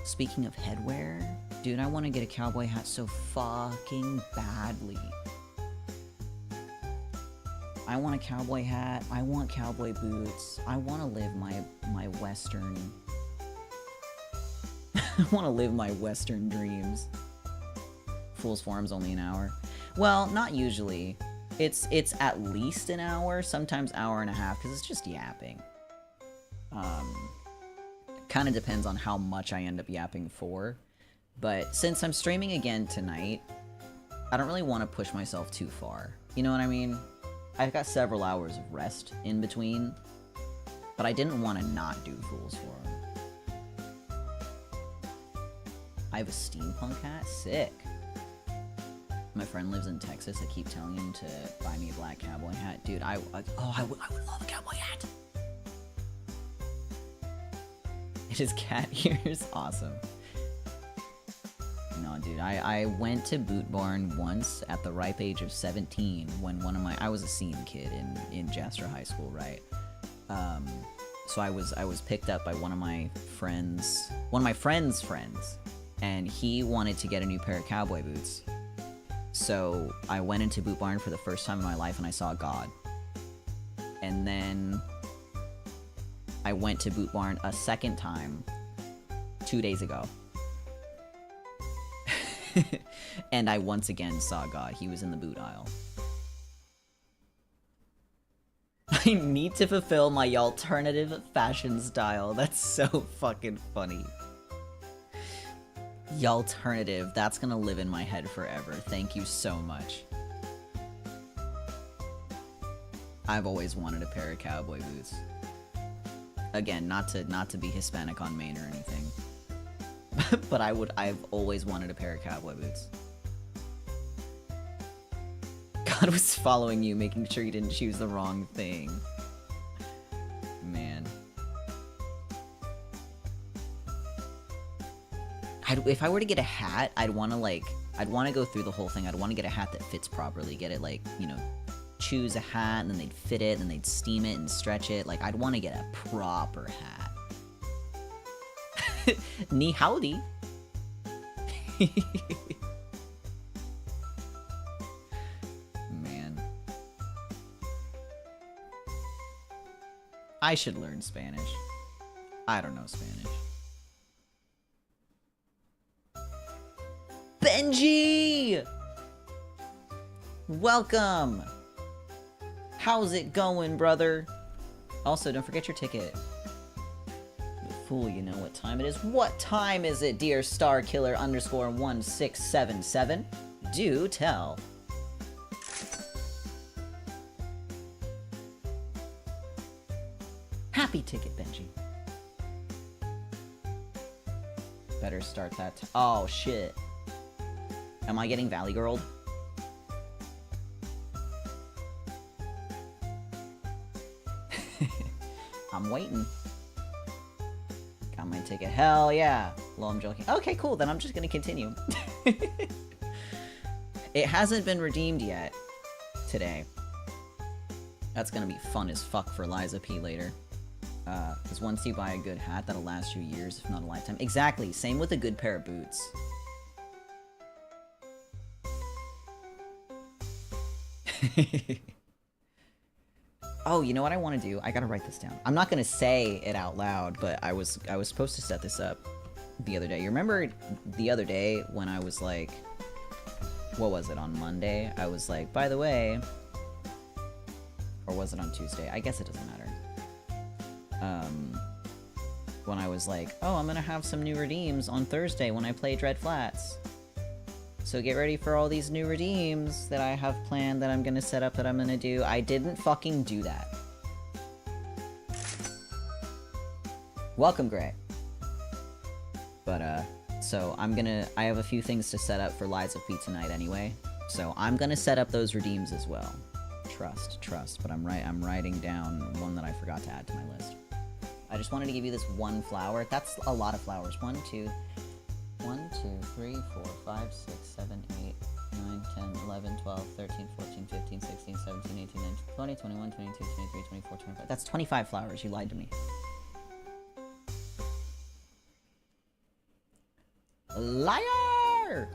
Speaking of headwear, dude, I want to get a cowboy hat so fucking badly. I want a cowboy hat. I want cowboy boots. I want to live my Western... I want to live my Western dreams. Fool's Forum's only an hour. Well, not usually. It's at least an hour, sometimes hour and a half, because it's just yapping. Kind of depends on how much I end up yapping for. But since I'm streaming again tonight, I don't really want to push myself too far. You know what I mean? I've got several hours of rest in between, but I didn't want to not do Fool's Forum. I have a steampunk hat? Sick. My friend lives in Texas. I keep telling him to buy me a black cowboy hat. Dude, I would love a cowboy hat. It is cat ears. Awesome. No, dude, I went to Boot Barn once at the ripe age of 17 when I was a scene kid in Jasper High School, right? So I was picked up by one of my friends' friends, and he wanted to get a new pair of cowboy boots. So I went into Boot Barn for the first time in my life and I saw God. And then I went to Boot Barn a second time 2 days ago. And I once again saw God. He was in the boot aisle. I need to fulfill my alternative fashion style. That's so fucking funny. Y'alternative, that's gonna live in my head forever. Thank you so much. I've always wanted a pair of cowboy boots. Again, not to be Hispanic on Maine or anything. But I've always wanted a pair of cowboy boots. God was following you, making sure you didn't choose the wrong thing. Man. if I were to get a hat, I'd want to go through the whole thing. I'd want to get a hat that fits properly. Get it, like, you know, choose a hat, and then they'd fit it, and then they'd steam it and stretch it. Like, I'd want to get a proper hat. Ni howdy. Man. I should learn Spanish. I don't know Spanish. Benji! Welcome! How's it going, brother? Also, don't forget your ticket. Fool, you know what time it is. What time is it, dear Starkiller _1677? Do tell. Happy ticket, Benji. Better start that. Oh, shit. Am I getting Valley Girled? I'm waiting. Got my ticket. Hell yeah. Well, I'm joking. Okay, cool. Then I'm just gonna continue. It hasn't been redeemed yet today. That's gonna be fun as fuck for Liza P later. Because once you buy a good hat, that'll last you years, if not a lifetime. Exactly. Same with a good pair of boots. Oh, you know what I want to do? I gotta write this down. I'm not gonna say it out loud, but I was supposed to set this up the other day. You remember the other day when I was like, what was it, on Monday? I was like, by the way, or was it on Tuesday? I guess it doesn't matter. When I was like, oh, I'm gonna have some new redeems on Thursday when I play Dread Flats. So get ready for all these new redeems that I have planned that I'm gonna set up that I'm gonna do. I didn't fucking do that. Welcome, Gray. But, so I have a few things to set up for Liza P tonight anyway. So I'm gonna set up those redeems as well. Trust, but I'm writing down one that I forgot to add to my list. I just wanted to give you this one flower. That's a lot of flowers. 1, 2, 3, 4, 5, 6, 7, 8, 9, 10, 11, 12, 13, 14, 15, 16, 17, 18, 19, 20, 21, 22, 23, 24, 25. That's 25 flowers. You lied to me. Liar!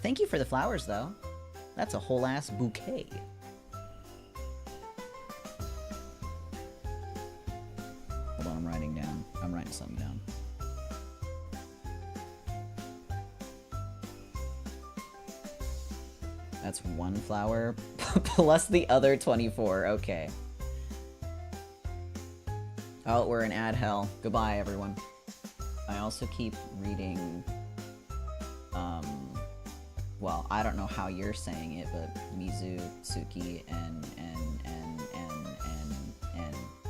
Thank you for the flowers, though. That's a whole ass bouquet. Hold on, I'm writing something down. That's one flower plus the other 24. Okay. Oh, we're in ad hell. Goodbye, everyone. I also keep reading, well, I don't know how you're saying it, but Mizuki and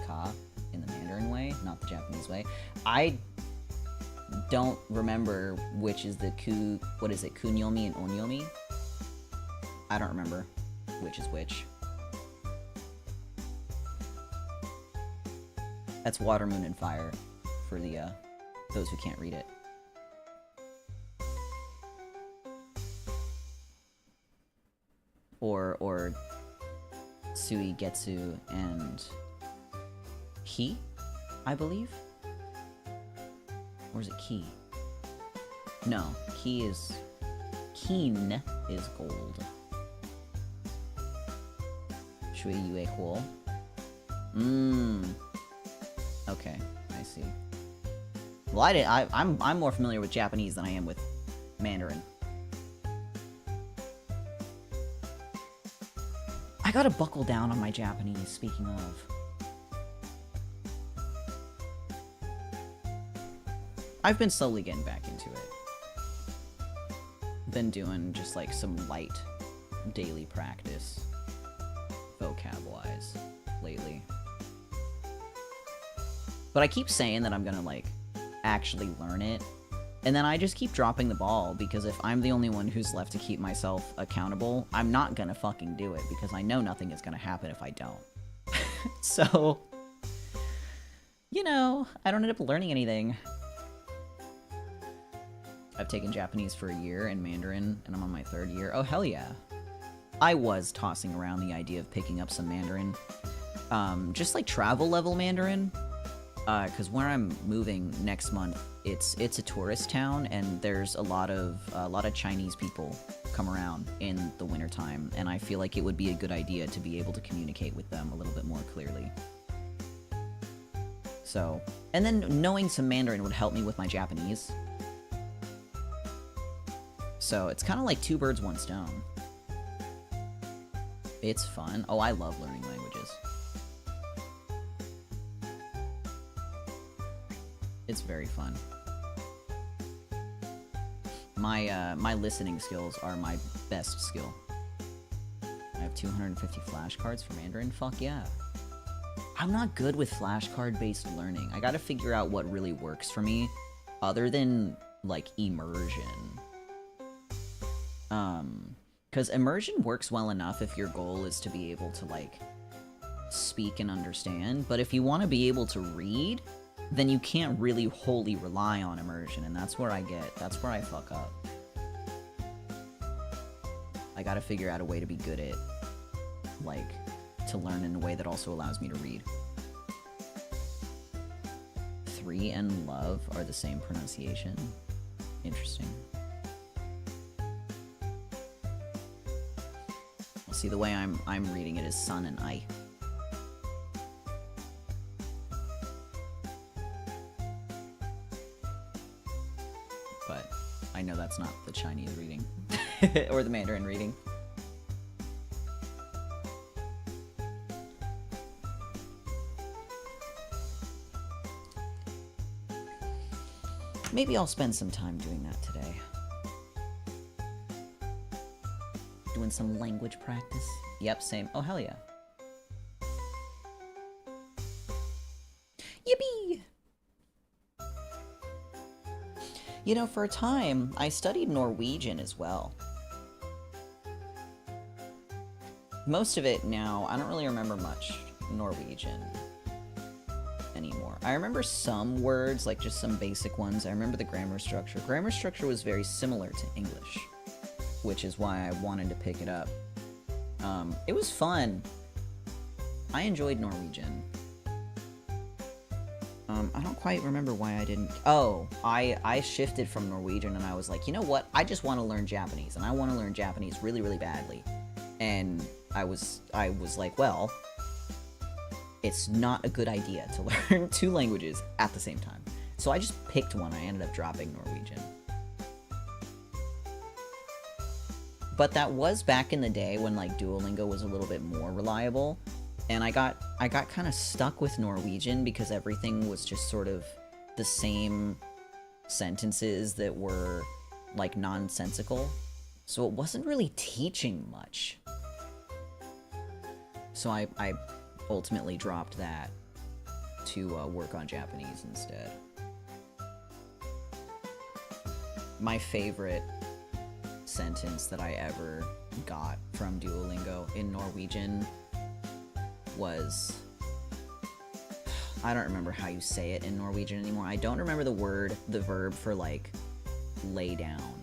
Ka in the Mandarin way, not the Japanese way. I don't remember which is the what is it, kunyomi and onyomi? I don't remember which is which. That's Water, Moon, and Fire for the, those who can't read it. Or Sui, Getsu, and Ki, I believe? Or is it Ki? No, Ki is... Keen is gold. Shui Yue Huo. Okay, I see. Well, I'm more familiar with Japanese than I am with Mandarin. I gotta buckle down on my Japanese, speaking of. I've been slowly getting back into it. Been doing just like some light daily practice, vocab-wise, lately. But I keep saying that I'm gonna, like, actually learn it, and then I just keep dropping the ball, because if I'm the only one who's left to keep myself accountable, I'm not gonna fucking do it, because I know nothing is gonna happen if I don't. So, you know, I don't end up learning anything. I've taken Japanese for a year and Mandarin, and I'm on my 3rd year. Oh, hell yeah. I was tossing around the idea of picking up some Mandarin. Just like travel level Mandarin. Because where I'm moving next month, it's a tourist town, and there's a lot of Chinese people come around in the wintertime, and I feel like it would be a good idea to be able to communicate with them a little bit more clearly. So, and then knowing some Mandarin would help me with my Japanese. So it's kind of like 2 birds, 1 stone. It's fun. Oh, I love learning languages. It's very fun. My listening skills are my best skill. I have 250 flashcards for Mandarin. Fuck yeah. I'm not good with flashcard-based learning. I gotta figure out what really works for me, other than, like, immersion. Because immersion works well enough if your goal is to be able to, like, speak and understand, but if you want to be able to read, then you can't really wholly rely on immersion, and that's where I fuck up. I gotta figure out a way to be good at, like, to learn in a way that also allows me to read. 3 and love are the same pronunciation. Interesting. Well, see, the way I'm reading it is sun and I. But I know that's not the Chinese reading. Or the Mandarin reading. Maybe I'll spend some time doing that today. Doing some language practice. Yep, same. Oh, hell yeah. Yippee! You know, for a time, I studied Norwegian as well. Most of it now, I don't really remember much Norwegian anymore. I remember some words, like just some basic ones. I remember the grammar structure. Grammar structure was very similar to English, which is why I wanted to pick it up. It was fun. I enjoyed Norwegian. I don't quite remember why I didn't... Oh, I shifted from Norwegian and I was like, you know what? I just want to learn Japanese, and I want to learn Japanese really, really badly. And I was like, well, it's not a good idea to learn 2 languages at the same time. So I just picked one. I ended up dropping Norwegian. But that was back in the day when, like, Duolingo was a little bit more reliable. And I got kind of stuck with Norwegian because everything was just sort of the same sentences that were, like, nonsensical. So it wasn't really teaching much. So I ultimately dropped that to work on Japanese instead. My favorite sentence that I ever got from Duolingo in Norwegian was... I don't remember how you say it in Norwegian anymore. I don't remember the verb for, like, lay down.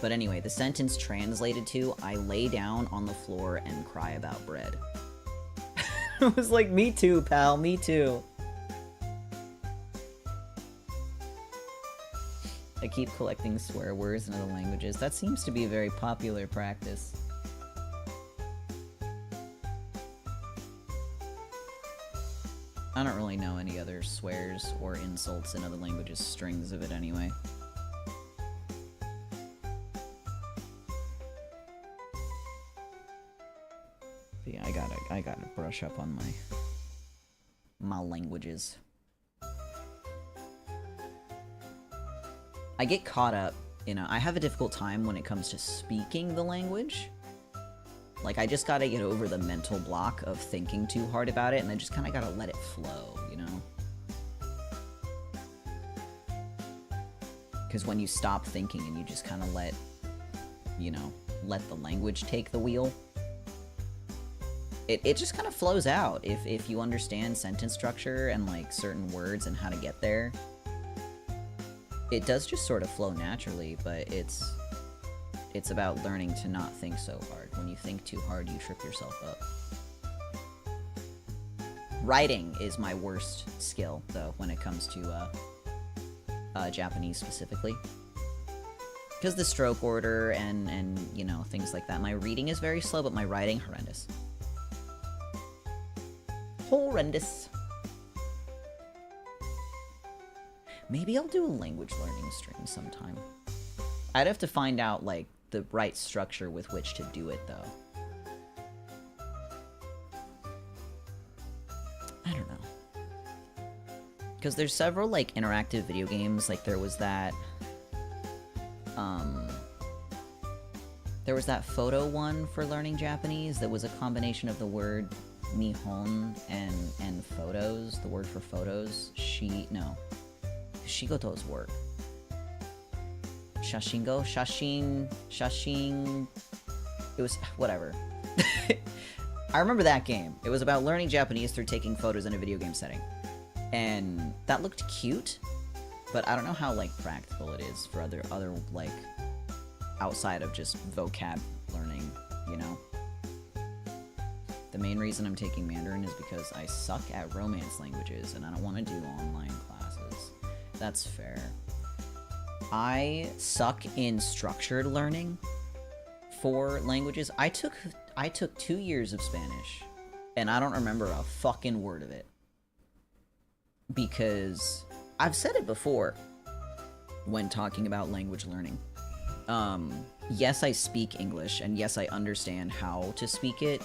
But anyway, the sentence translated to, I lay down on the floor and cry about bread. I was like, me too, pal, me too. I keep collecting swear words in other languages. That seems to be a very popular practice. I don't really know any other swears or insults in other languages, strings of it anyway. But yeah, I gotta brush up on my languages. I get caught up in I have a difficult time when it comes to speaking the language. Like, I just gotta get over the mental block of thinking too hard about it, and I just kinda gotta let it flow, you know? Because when you stop thinking and you just kinda let, you know, let the language take the wheel, it just kinda flows out if you understand sentence structure and, like, certain words and how to get there. It does just sort of flow naturally, but it's about learning to not think so hard. When you think too hard, you trip yourself up. Writing is my worst skill, though, when it comes to Japanese specifically. Because the stroke order and, you know, things like that. My reading is very slow, but my writing, horrendous. Horrendous. Maybe I'll do a language learning stream sometime. I'd have to find out, like, the right structure with which to do it, though. I don't know. Because there's several, like, interactive video games. Like, there was that photo one for learning Japanese that was a combination of the word Nihon and photos. The word for photos. Shigoto's work. Shashingo? Shashin... It was... whatever. I remember that game. It was about learning Japanese through taking photos in a video game setting. And that looked cute, but I don't know how, like, practical it is for other like, outside of just vocab learning, you know? The main reason I'm taking Mandarin is because I suck at Romance languages, and I don't want to do online classes. That's fair. I suck in structured learning for languages. I took 2 years of Spanish, and I don't remember a fucking word of it. Because I've said it before when talking about language learning. Yes, I speak English, and yes, I understand how to speak it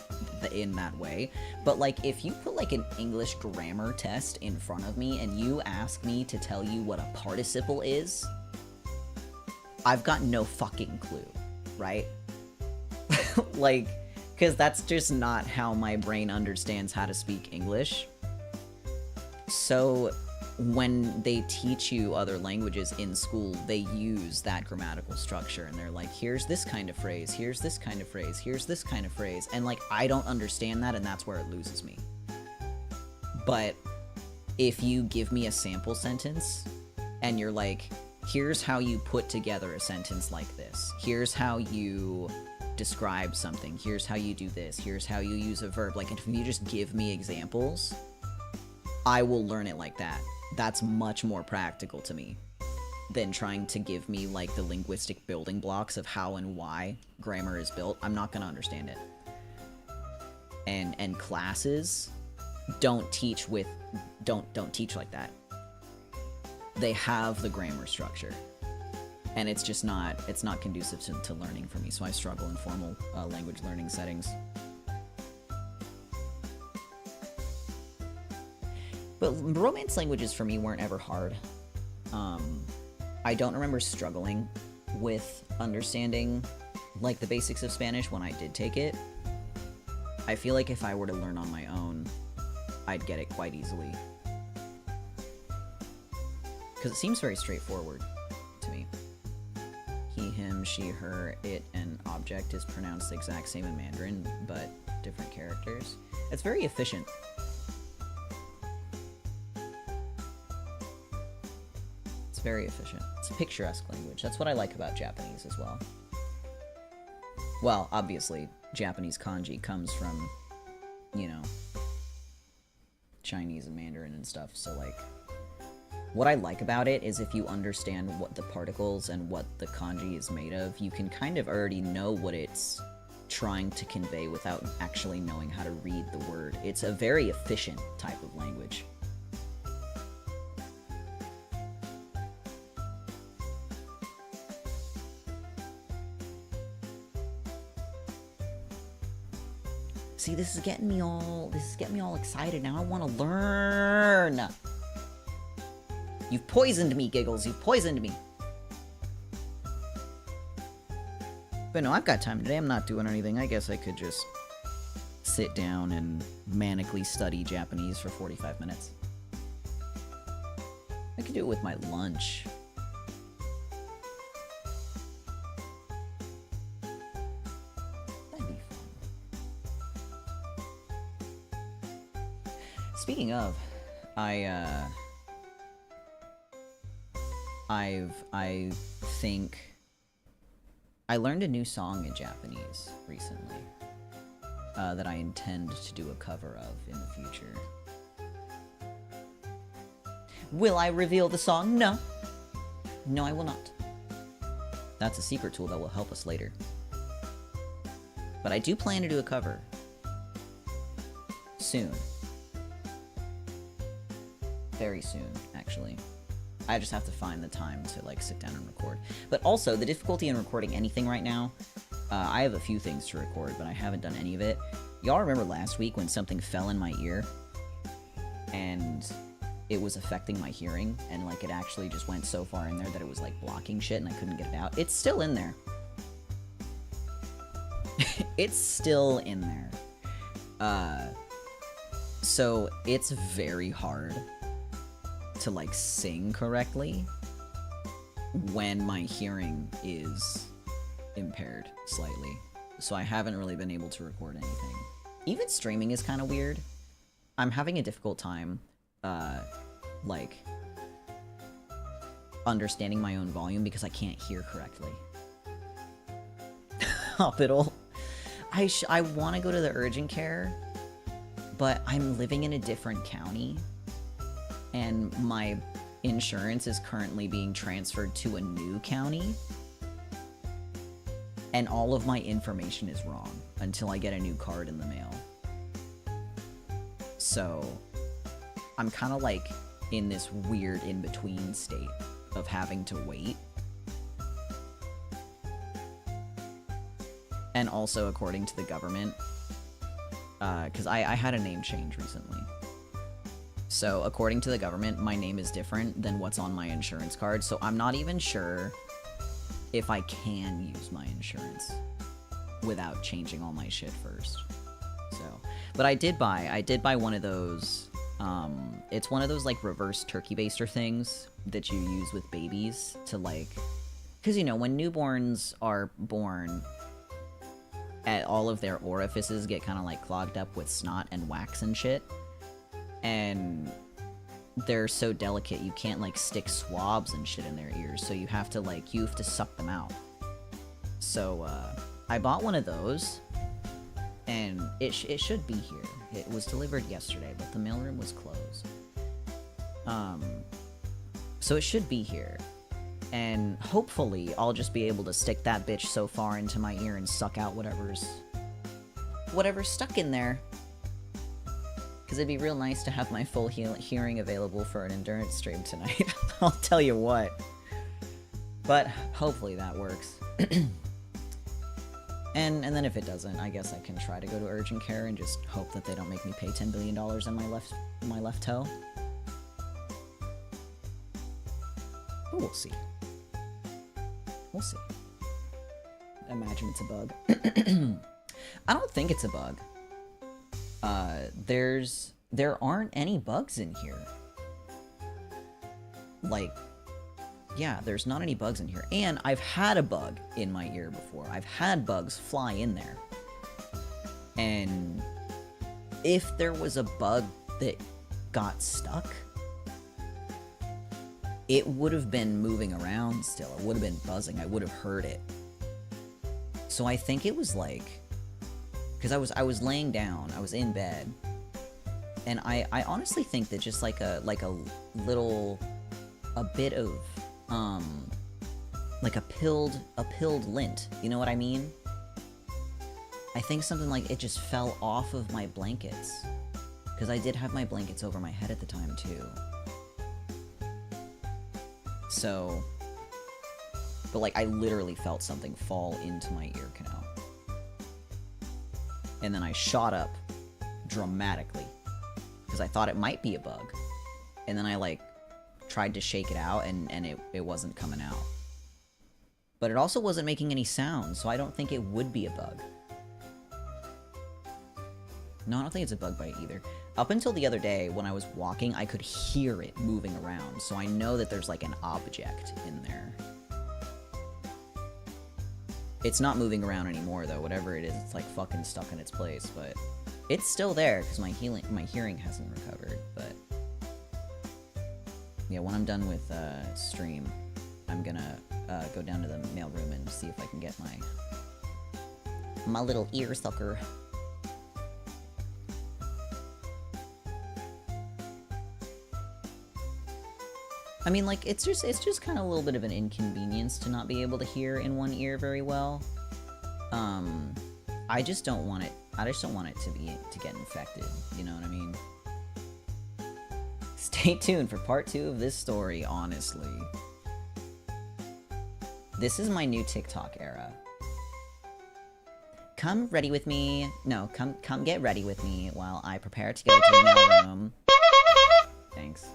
in that way, but, like, if you put, like, an English grammar test in front of me and you ask me to tell you what a participle is, I've got no fucking clue, right? Like, because that's just not how my brain understands how to speak English. So when they teach you other languages in school, they use that grammatical structure, and they're like, here's this kind of phrase, here's this kind of phrase, here's this kind of phrase, and, like, I don't understand that, and that's where it loses me. But if you give me a sample sentence, and you're like, here's how you put together a sentence like this, here's how you describe something, here's how you do this, here's how you use a verb, like, if you just give me examples, I will learn it like that. That's much more practical to me than trying to give me, like, the linguistic building blocks of how and why grammar is built. I'm not gonna understand it. And classes don't teach like that. They have the grammar structure, and it's not conducive to learning for me, so I struggle in formal language learning settings. But Romance languages for me weren't ever hard. I don't remember struggling with understanding, like, the basics of Spanish when I did take it. I feel like if I were to learn on my own, I'd get it quite easily. Because it seems very straightforward to me. He, him, she, her, it, and object is pronounced the exact same in Mandarin, but different characters. It's very efficient. Very efficient. It's a picturesque language. That's what I like about Japanese as well. Well, obviously, Japanese kanji comes from, you know, Chinese and Mandarin and stuff, so, like, what I like about it is if you understand what the particles and what the kanji is made of, you can kind of already know what it's trying to convey without actually knowing how to read the word. It's a very efficient type of language. See, this is getting me all excited. Now I want to learn. You've poisoned me, Giggles. You've poisoned me. But no, I've got time today. I'm not doing anything. I guess I could just sit down and manically study Japanese for 45 minutes. I could do it with my lunch. Speaking of, I think I learned a new song in Japanese recently that I intend to do a cover of in the future. Will I reveal the song? No. No, I will not. That's a secret tool that will help us later. But I do plan to do a cover. Soon. Very soon, actually. I just have to find the time to, like, sit down and record. But also, the difficulty in recording anything right now, I have a few things to record, but I haven't done any of it. Y'all remember last week when something fell in my ear? And it was affecting my hearing, and, like, it actually just went so far in there that it was, like, blocking shit, and I couldn't get it out. It's still in there. It's still in there. So it's very hard to, like, sing correctly when my hearing is impaired slightly. So I haven't really been able to record anything. Even streaming is kind of weird. I'm having a difficult time, like, understanding my own volume because I can't hear correctly. Hospital. I want to go to the urgent care, but I'm living in a different county, and my insurance is currently being transferred to a new county, and all of my information is wrong until I get a new card in the mail. So I'm kind of like in this weird in-between state of having to wait. And also, according to the government, because I had a name change recently. So, according to the government, my name is different than what's on my insurance card, so I'm not even sure if I can use my insurance without changing all my shit first. So, but I did buy one of those, it's one of those, like, reverse turkey baster things that you use with babies to, like, because, you know, when newborns are born, all of their orifices get kind of, like, clogged up with snot and wax and shit. And they're so delicate, you can't, like, stick swabs and shit in their ears, so you have to suck them out. So, I bought one of those, and it should be here. It was delivered yesterday, but the mailroom was closed. So it should be here. And hopefully, I'll just be able to stick that bitch so far into my ear and suck out whatever's stuck in there. Because it'd be real nice to have my full hearing available for an endurance stream tonight. I'll tell you what. But hopefully that works. and then if it doesn't, I guess I can try to go to urgent care and just hope that they don't make me pay $10 billion on my left toe. But we'll see. We'll see. Imagine it's a bug. I don't think it's a bug. There aren't any bugs in here. Like, yeah, there's not any bugs in here. And I've had a bug in my ear before. I've had bugs fly in there. And if there was a bug that got stuck, it would have been moving around still. It would have been buzzing. I would have heard it. So I think it was like, because I was laying down, I was in bed, and I honestly think that just like a bit of like a pilled lint. You know what I mean? I think something like it just fell off of my blankets, because I did have my blankets over my head at the time too. So, but like I literally felt something fall into my ear canal. And then I shot up dramatically because I thought it might be a bug. And then I like tried to shake it out and it wasn't coming out. But it also wasn't making any sound, so I don't think it would be a bug. No, I don't think it's a bug bite either. Up until the other day, when I was walking, I could hear it moving around, so I know that there's like an object in there. It's not moving around anymore, though. Whatever it is, it's like fucking stuck in its place, but it's still there because my hearing hasn't recovered. But yeah, when I'm done with stream, I'm gonna go down to the mailroom and see if I can get my little ear sucker. I mean, like, it's just kind of a little bit of an inconvenience to not be able to hear in one ear very well. I just don't want it to get infected, you know what I mean? Stay tuned for part 2 of this story, honestly. This is my new TikTok era. Come ready with me. No, come get ready with me while I prepare to go to the mailroom. Thanks.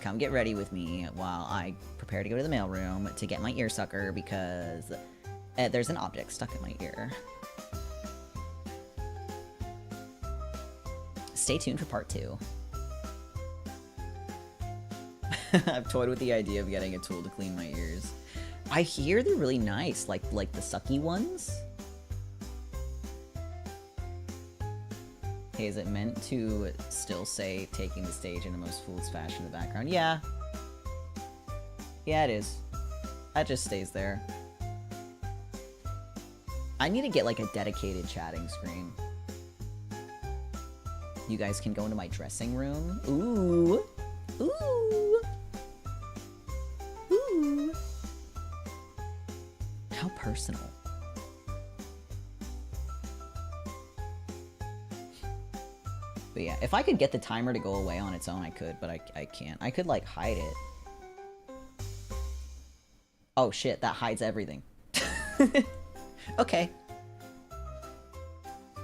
Come get ready with me while I prepare to go to the mailroom to get my ear sucker because there's an object stuck in my ear. Stay tuned for part 2. I've toyed with the idea of getting a tool to clean my ears. I hear they're really nice, like the sucky ones. Hey, is it meant to still say taking the stage in the most fool's fashion in the background? Yeah. Yeah, it is. That just stays there. I need to get, like, a dedicated chatting screen. You guys can go into my dressing room. Ooh. Ooh. Ooh. How personal. But yeah, if I could get the timer to go away on its own, I could, but I can't. I could, like, hide it. Oh shit, that hides everything. Okay.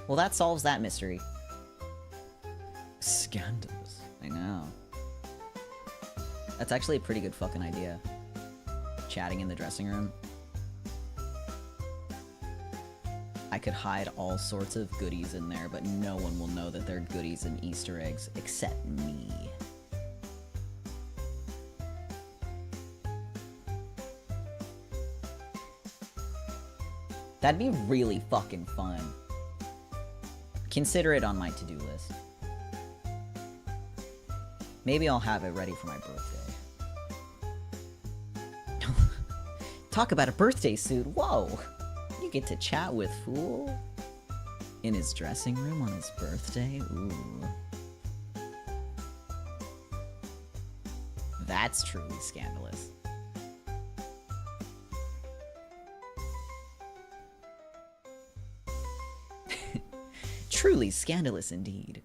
Well, that solves that mystery. Scandalous. I know. That's actually a pretty good fucking idea. Chatting in the dressing room. I could hide all sorts of goodies in there, but no one will know that they're goodies and Easter eggs except me. That'd be really fucking fun. Consider it on my to-do list. Maybe I'll have it ready for my birthday. Talk about a birthday suit, whoa! You get to chat with Fool in his dressing room on his birthday? Ooh. That's truly scandalous. Truly scandalous indeed.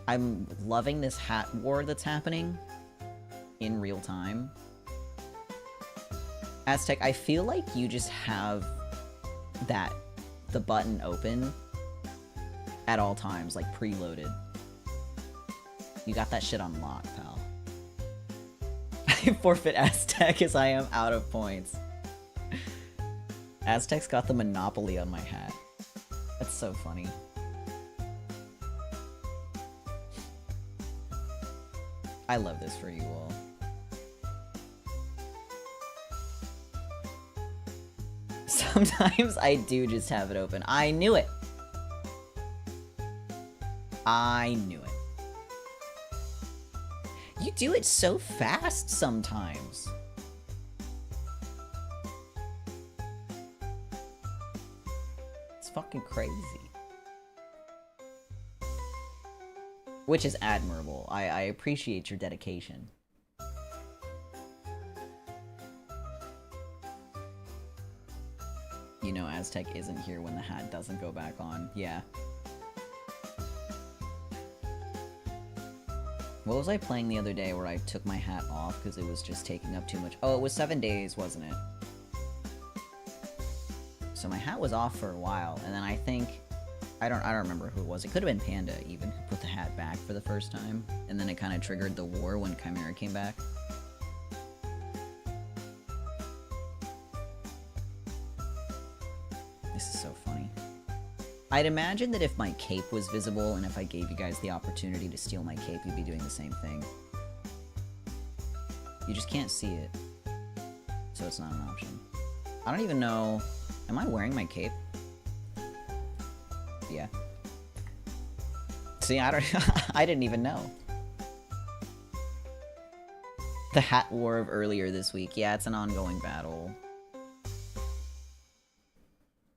I'm loving this hat war that's happening in real time. Aztec, I feel like you just have the button open at all times, like preloaded. You got that shit on lock, pal. I forfeit Aztec as I am out of points. Aztec's got the monopoly on my hat. That's so funny. I love this for you all. Sometimes I do just have it open. I knew it! I knew it. You do it so fast sometimes. It's fucking crazy. Which is admirable. I appreciate your dedication. You know Aztec isn't here when the hat doesn't go back on. Yeah. What was I playing the other day where I took my hat off because it was just taking up too much? Oh, it was 7 days, wasn't it? So my hat was off for a while, and then I think... I don't remember who it was. It could have been Panda, even, who put the hat back for the first time. And then it kind of triggered the war when Chimera came back. This is so funny. I'd imagine that if my cape was visible, and if I gave you guys the opportunity to steal my cape, you'd be doing the same thing. You just can't see it. So it's not an option. I don't even know... Am I wearing my cape? Yeah. See, I didn't even know. The hat war of earlier this week. Yeah, it's an ongoing battle.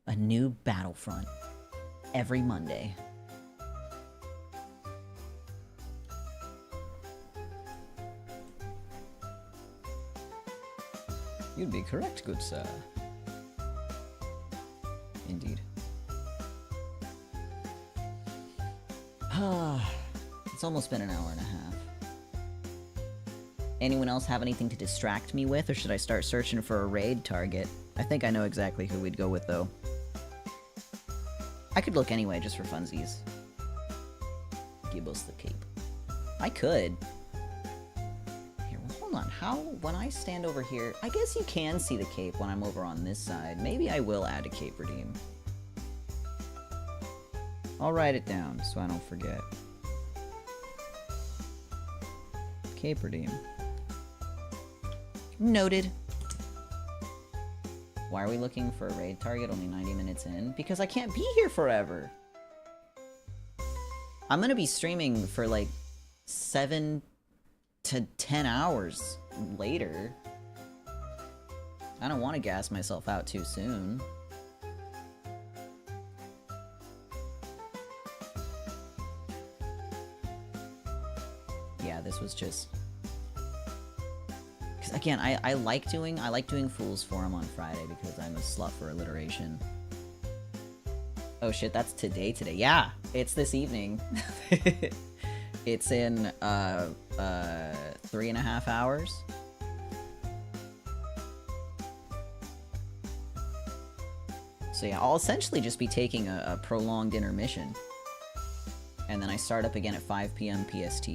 A new Battlefront. Every Monday. You'd be correct, good sir. Indeed. It's almost been an hour and a half. Anyone else have anything to distract me with, or should I start searching for a raid target? I think I know exactly who we'd go with, though. I could look anyway, just for funsies. Give us the cape. I could. Here, well, hold on. How, when I stand over here, I guess you can see the cape when I'm over on this side. Maybe I will add a cape redeem. I'll write it down so I don't forget. Cape redeem. Noted. Why are we looking for a raid target only 90 minutes in? Because I can't be here forever. I'm gonna be streaming for like 7 to 10 hours later. I don't want to gas myself out too soon. Yeah, this was just... Again, I like doing Fool's Forum on Friday because I'm a slut for alliteration. Oh shit, that's today. Yeah, it's this evening. It's in 3.5 hours. So yeah, I'll essentially just be taking a prolonged intermission. And then I start up again at 5 PM PST.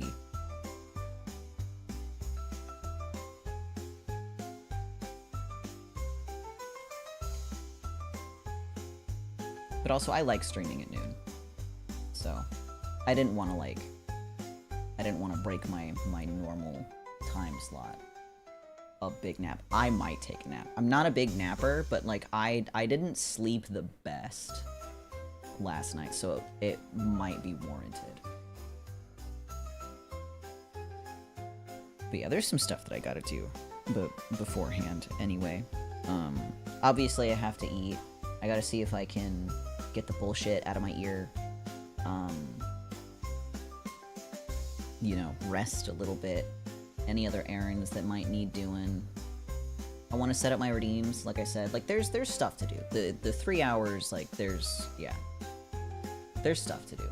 But also, I like streaming at noon. So, I didn't want to, break my normal time slot. A big nap. I might take a nap. I'm not a big napper, but, like, I didn't sleep the best last night, so it might be warranted. But yeah, there's some stuff that I gotta do beforehand anyway. Obviously I have to eat. I gotta see if I can get the bullshit out of my ear. You know, rest a little bit. Any other errands that might need doing. I want to set up my redeems, like I said. Like, there's stuff to do. The 3 hours, like, there's stuff to do.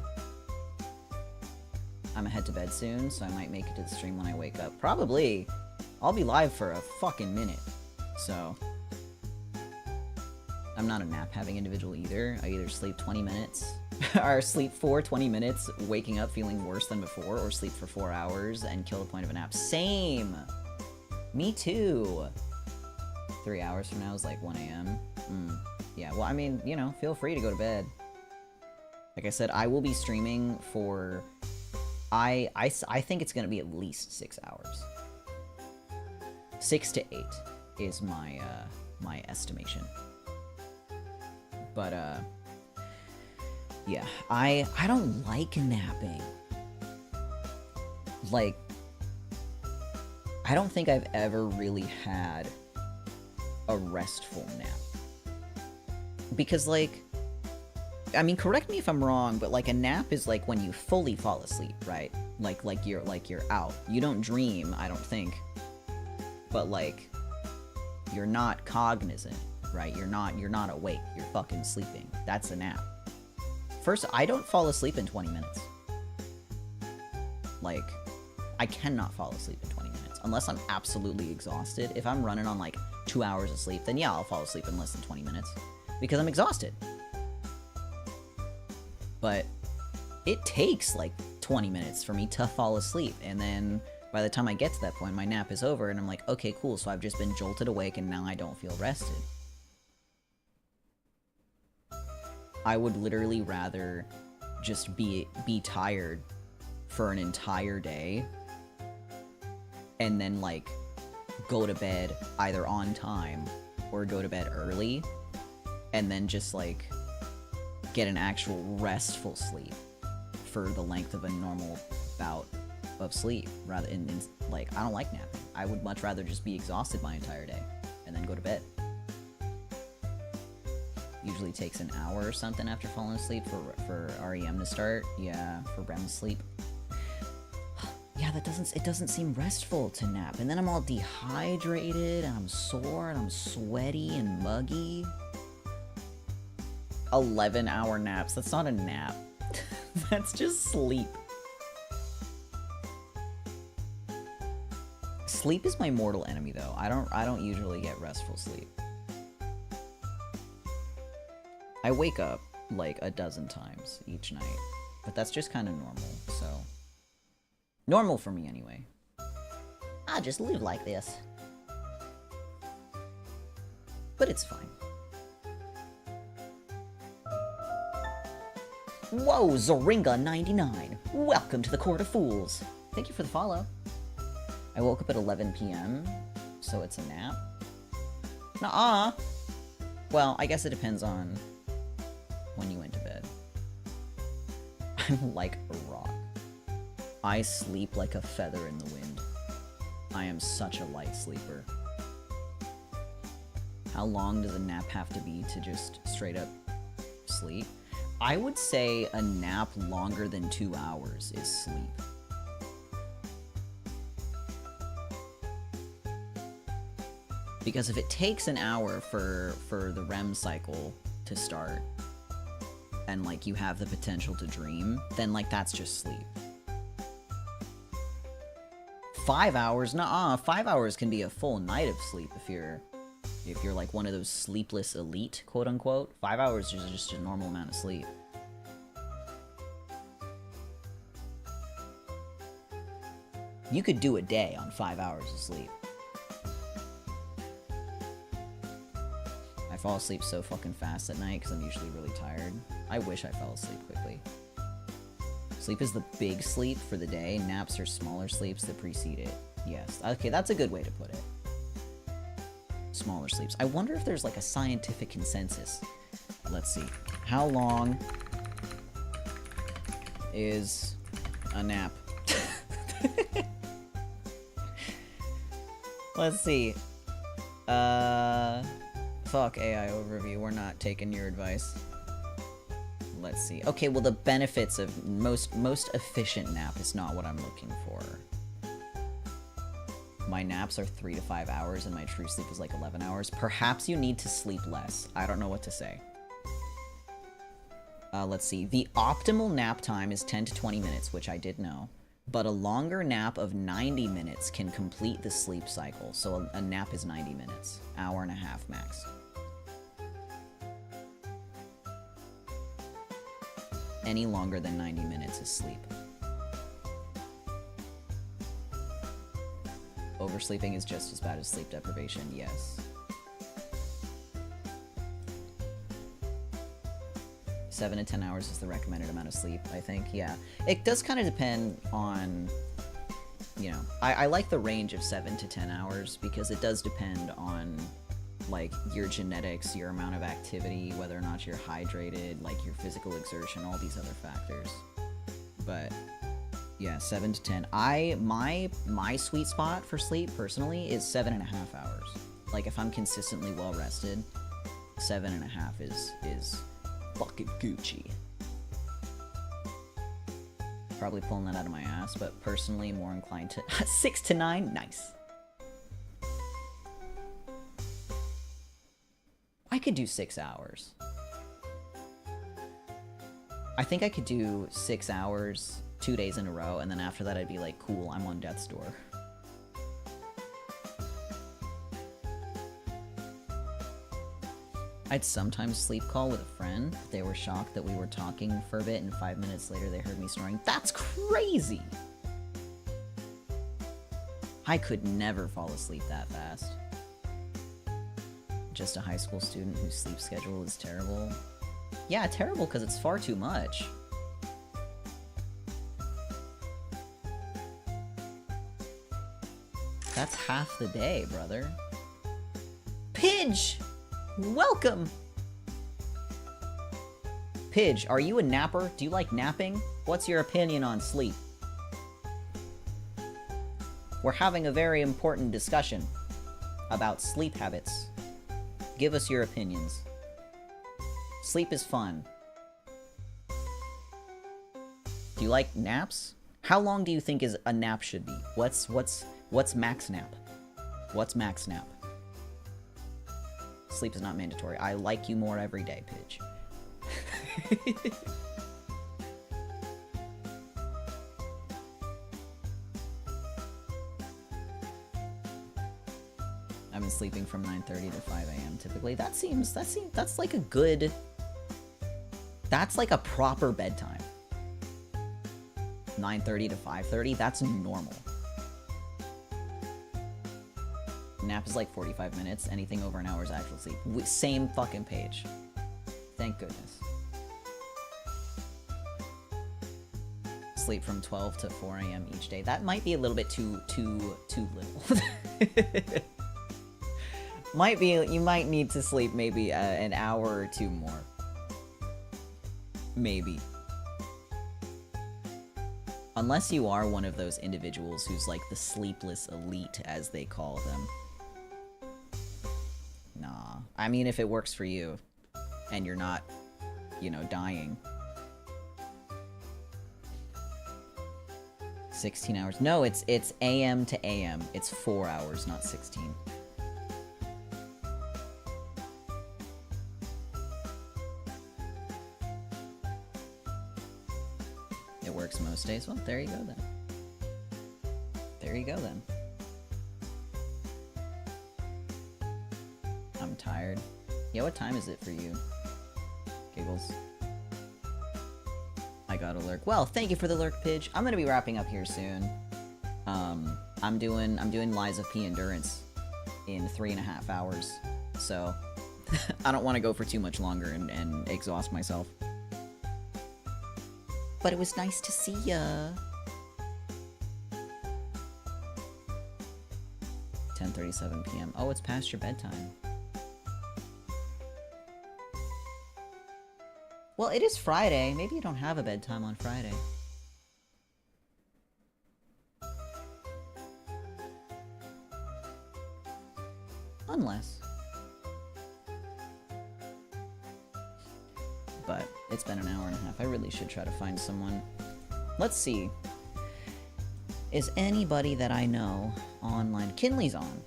I'm gonna head to bed soon, so I might make it to the stream when I wake up. Probably. I'll be live for a fucking minute. So... I'm not a nap-having individual either. I either sleep 20 minutes, or sleep for 20 minutes, waking up feeling worse than before, or sleep for 4 hours and kill the point of a nap. Same! Me too! 3 hours from now is like 1 AM. Yeah, well, I mean, you know, feel free to go to bed. Like I said, I will be streaming for... I think it's gonna be at least 6 hours. 6 to 8 is my, my estimation. But, yeah, I don't like napping. Like, I don't think I've ever really had a restful nap. Because, like, I mean, correct me if I'm wrong, but, like, a nap is, like, when you fully fall asleep, right? Like you're out. You don't dream, I don't think. But, like, you're not cognizant. Right? You're not awake. You're fucking sleeping. That's a nap. First, I don't fall asleep in 20 minutes. Like, I cannot fall asleep in 20 minutes. Unless I'm absolutely exhausted. If I'm running on, like, 2 hours of sleep, then yeah, I'll fall asleep in less than 20 minutes. Because I'm exhausted. But it takes, like, 20 minutes for me to fall asleep. And then by the time I get to that point, my nap is over, and I'm like, okay, cool, so I've just been jolted awake, and now I don't feel rested. I would literally rather just be tired for an entire day and then, like, go to bed either on time or go to bed early and then just, like, get an actual restful sleep for the length of a normal bout of sleep rather than, like, I don't like napping. I would much rather just be exhausted my entire day and then go to bed. Usually takes an hour or something after falling asleep for REM to start. Yeah, for REM sleep. Yeah, it doesn't seem restful to nap. And then I'm all dehydrated, and I'm sore, and I'm sweaty and muggy. 11-hour naps. That's not a nap. That's just sleep. Sleep is my mortal enemy, though. I don't usually get restful sleep. I wake up like a dozen times each night, but that's just kind of normal, so... Normal for me, anyway. I just live like this. But it's fine. Whoa, Zoringa99! Welcome to the Court of Fools! Thank you for the follow. I woke up at 11 p.m., so it's a nap. Nuh-uh! Well, I guess it depends on when you went to bed. I'm like a rock. I sleep like a feather in the wind. I am such a light sleeper. How long does a nap have to be to just straight up sleep? I would say a nap longer than 2 hours is sleep. Because if it takes an hour for the REM cycle to start, and like you have the potential to dream, then like that's just sleep. 5 hours? Nuh-uh. 5 hours can be a full night of sleep if you're like one of those sleepless elite, quote unquote. 5 hours is just a normal amount of sleep. You could do a day on 5 hours of sleep. I fall asleep so fucking fast at night because I'm usually really tired. I wish I fell asleep quickly. Sleep is the big sleep for the day. Naps are smaller sleeps that precede it. Yes. Okay, that's a good way to put it. Smaller sleeps. I wonder if there's like a scientific consensus. Let's see. How long is a nap? Let's see. Fuck AI overview. We're not taking your advice. Let's see. Okay, well the benefits of most efficient nap is not what I'm looking for. My naps are 3 to 5 hours and my true sleep is like 11 hours. Perhaps you need to sleep less. I don't know what to say. Let's see. The optimal nap time is 10 to 20 minutes, which I did know. But a longer nap of 90 minutes can complete the sleep cycle. So a nap is 90 minutes. Hour and a half max. Any longer than 90 minutes is sleep. Oversleeping is just as bad as sleep deprivation, yes. 7 to 10 hours is the recommended amount of sleep, I think, yeah. It does kind of depend on, you know, I like the range of 7 to 10 hours because it does depend on, like, your genetics, your amount of activity, whether or not you're hydrated, like your physical exertion, all these other factors. But yeah, 7 to 10. My sweet spot for sleep personally is 7.5 hours. Like if I'm consistently well rested, 7.5 is fucking Gucci. Probably pulling that out of my ass, but personally more inclined to 6 to 9. Nice. I could do 6 hours. I think I could do 6 hours, 2 days in a row, and then after that I'd be like, cool, I'm on death's door. I'd sometimes sleep call with a friend. They were shocked that we were talking for a bit, and 5 minutes later they heard me snoring. That's crazy! I could never fall asleep that fast. Just a high school student whose sleep schedule is terrible. Yeah, terrible because it's far too much. That's half the day, brother. Pidge! Welcome! Pidge, are you a napper? Do you like napping? What's your opinion on sleep? We're having a very important discussion about sleep habits. Give us your opinions. Sleep is fun. Do you like naps? How long do you think a nap should be? What's max nap? What's max nap? Sleep is not mandatory. I like you more every day, Pidge. I've been sleeping from 9:30 to 5 a.m. typically. That's like a good... That's like a proper bedtime. 9:30 to 5:30, that's normal. Nap is like 45 minutes. Anything over an hour is actual sleep. Same fucking page. Thank goodness. Sleep from 12 to 4 a.m. each day. That might be a little bit too little. You might need to sleep maybe an hour or two more. Maybe. Unless you are one of those individuals who's like the sleepless elite, as they call them. Nah. I mean, if it works for you, and you're not, you know, dying. 16 hours. No, it's AM to AM. It's 4 hours, not 16. It works most days. Well, there you go then. There you go then. I'm tired. Yeah, what time is it for you? Giggles. I got a lurk. Well, thank you for the lurk, Pidge. I'm gonna be wrapping up here soon. I'm doing Lies of P Endurance in 3.5 hours, so I don't want to go for too much longer and exhaust myself. But it was nice to see ya. 10:37 p.m. Oh, it's past your bedtime. Well, it is Friday. Maybe you don't have a bedtime on Friday. Unless. But it's been an hour and a half. I really should try to find someone. Let's see. Is anybody that I know online? Kinley's on.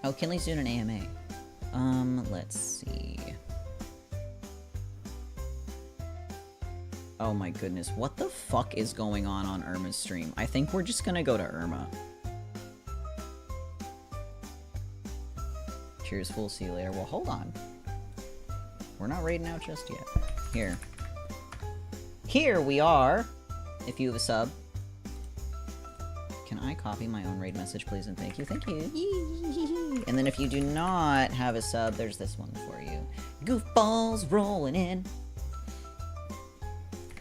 Oh, Kinley's doing an AMA. Let's see. Oh my goodness, what the fuck is going on Irma's stream? I think we're just gonna go to Irma. Cheers, fool, see you later. Well, hold on. We're not raiding out just yet. Here. Here we are! If you have a sub. Can I copy my own raid message, please, and thank you? Thank you! Yee. And then if you do not have a sub, there's this one for you. Goofballs rolling in.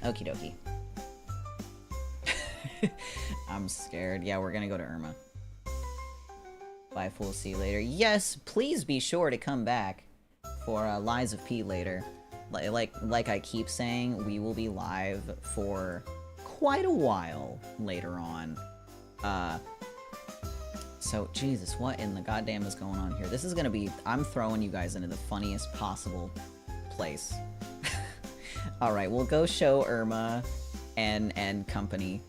Okie dokie. I'm scared. Yeah, we're gonna go to Irma. Bye, fool. See you later. Yes, please be sure to come back for Lies of P later. Like I keep saying, we will be live for quite a while later on. So, Jesus, what in the goddamn is going on here? This is gonna be... I'm throwing you guys into the funniest possible place. Alright, we'll go show Irma and company.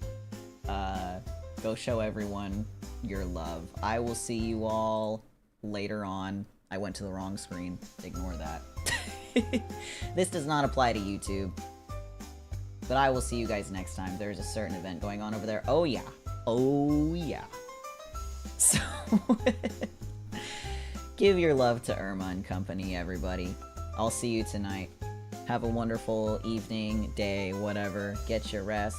Go show everyone your love. I will see you all later on. I went to the wrong screen. Ignore that. This does not apply to YouTube. But I will see you guys next time. There's a certain event going on over there. Oh yeah. Oh yeah. So, give your love to Irma and company, everybody. I'll see you tonight. Have a wonderful evening, day, whatever. Get your rest.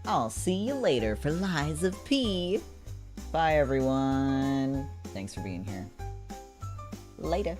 I'll see you later for Lies of P. Bye, everyone. Thanks for being here. Later.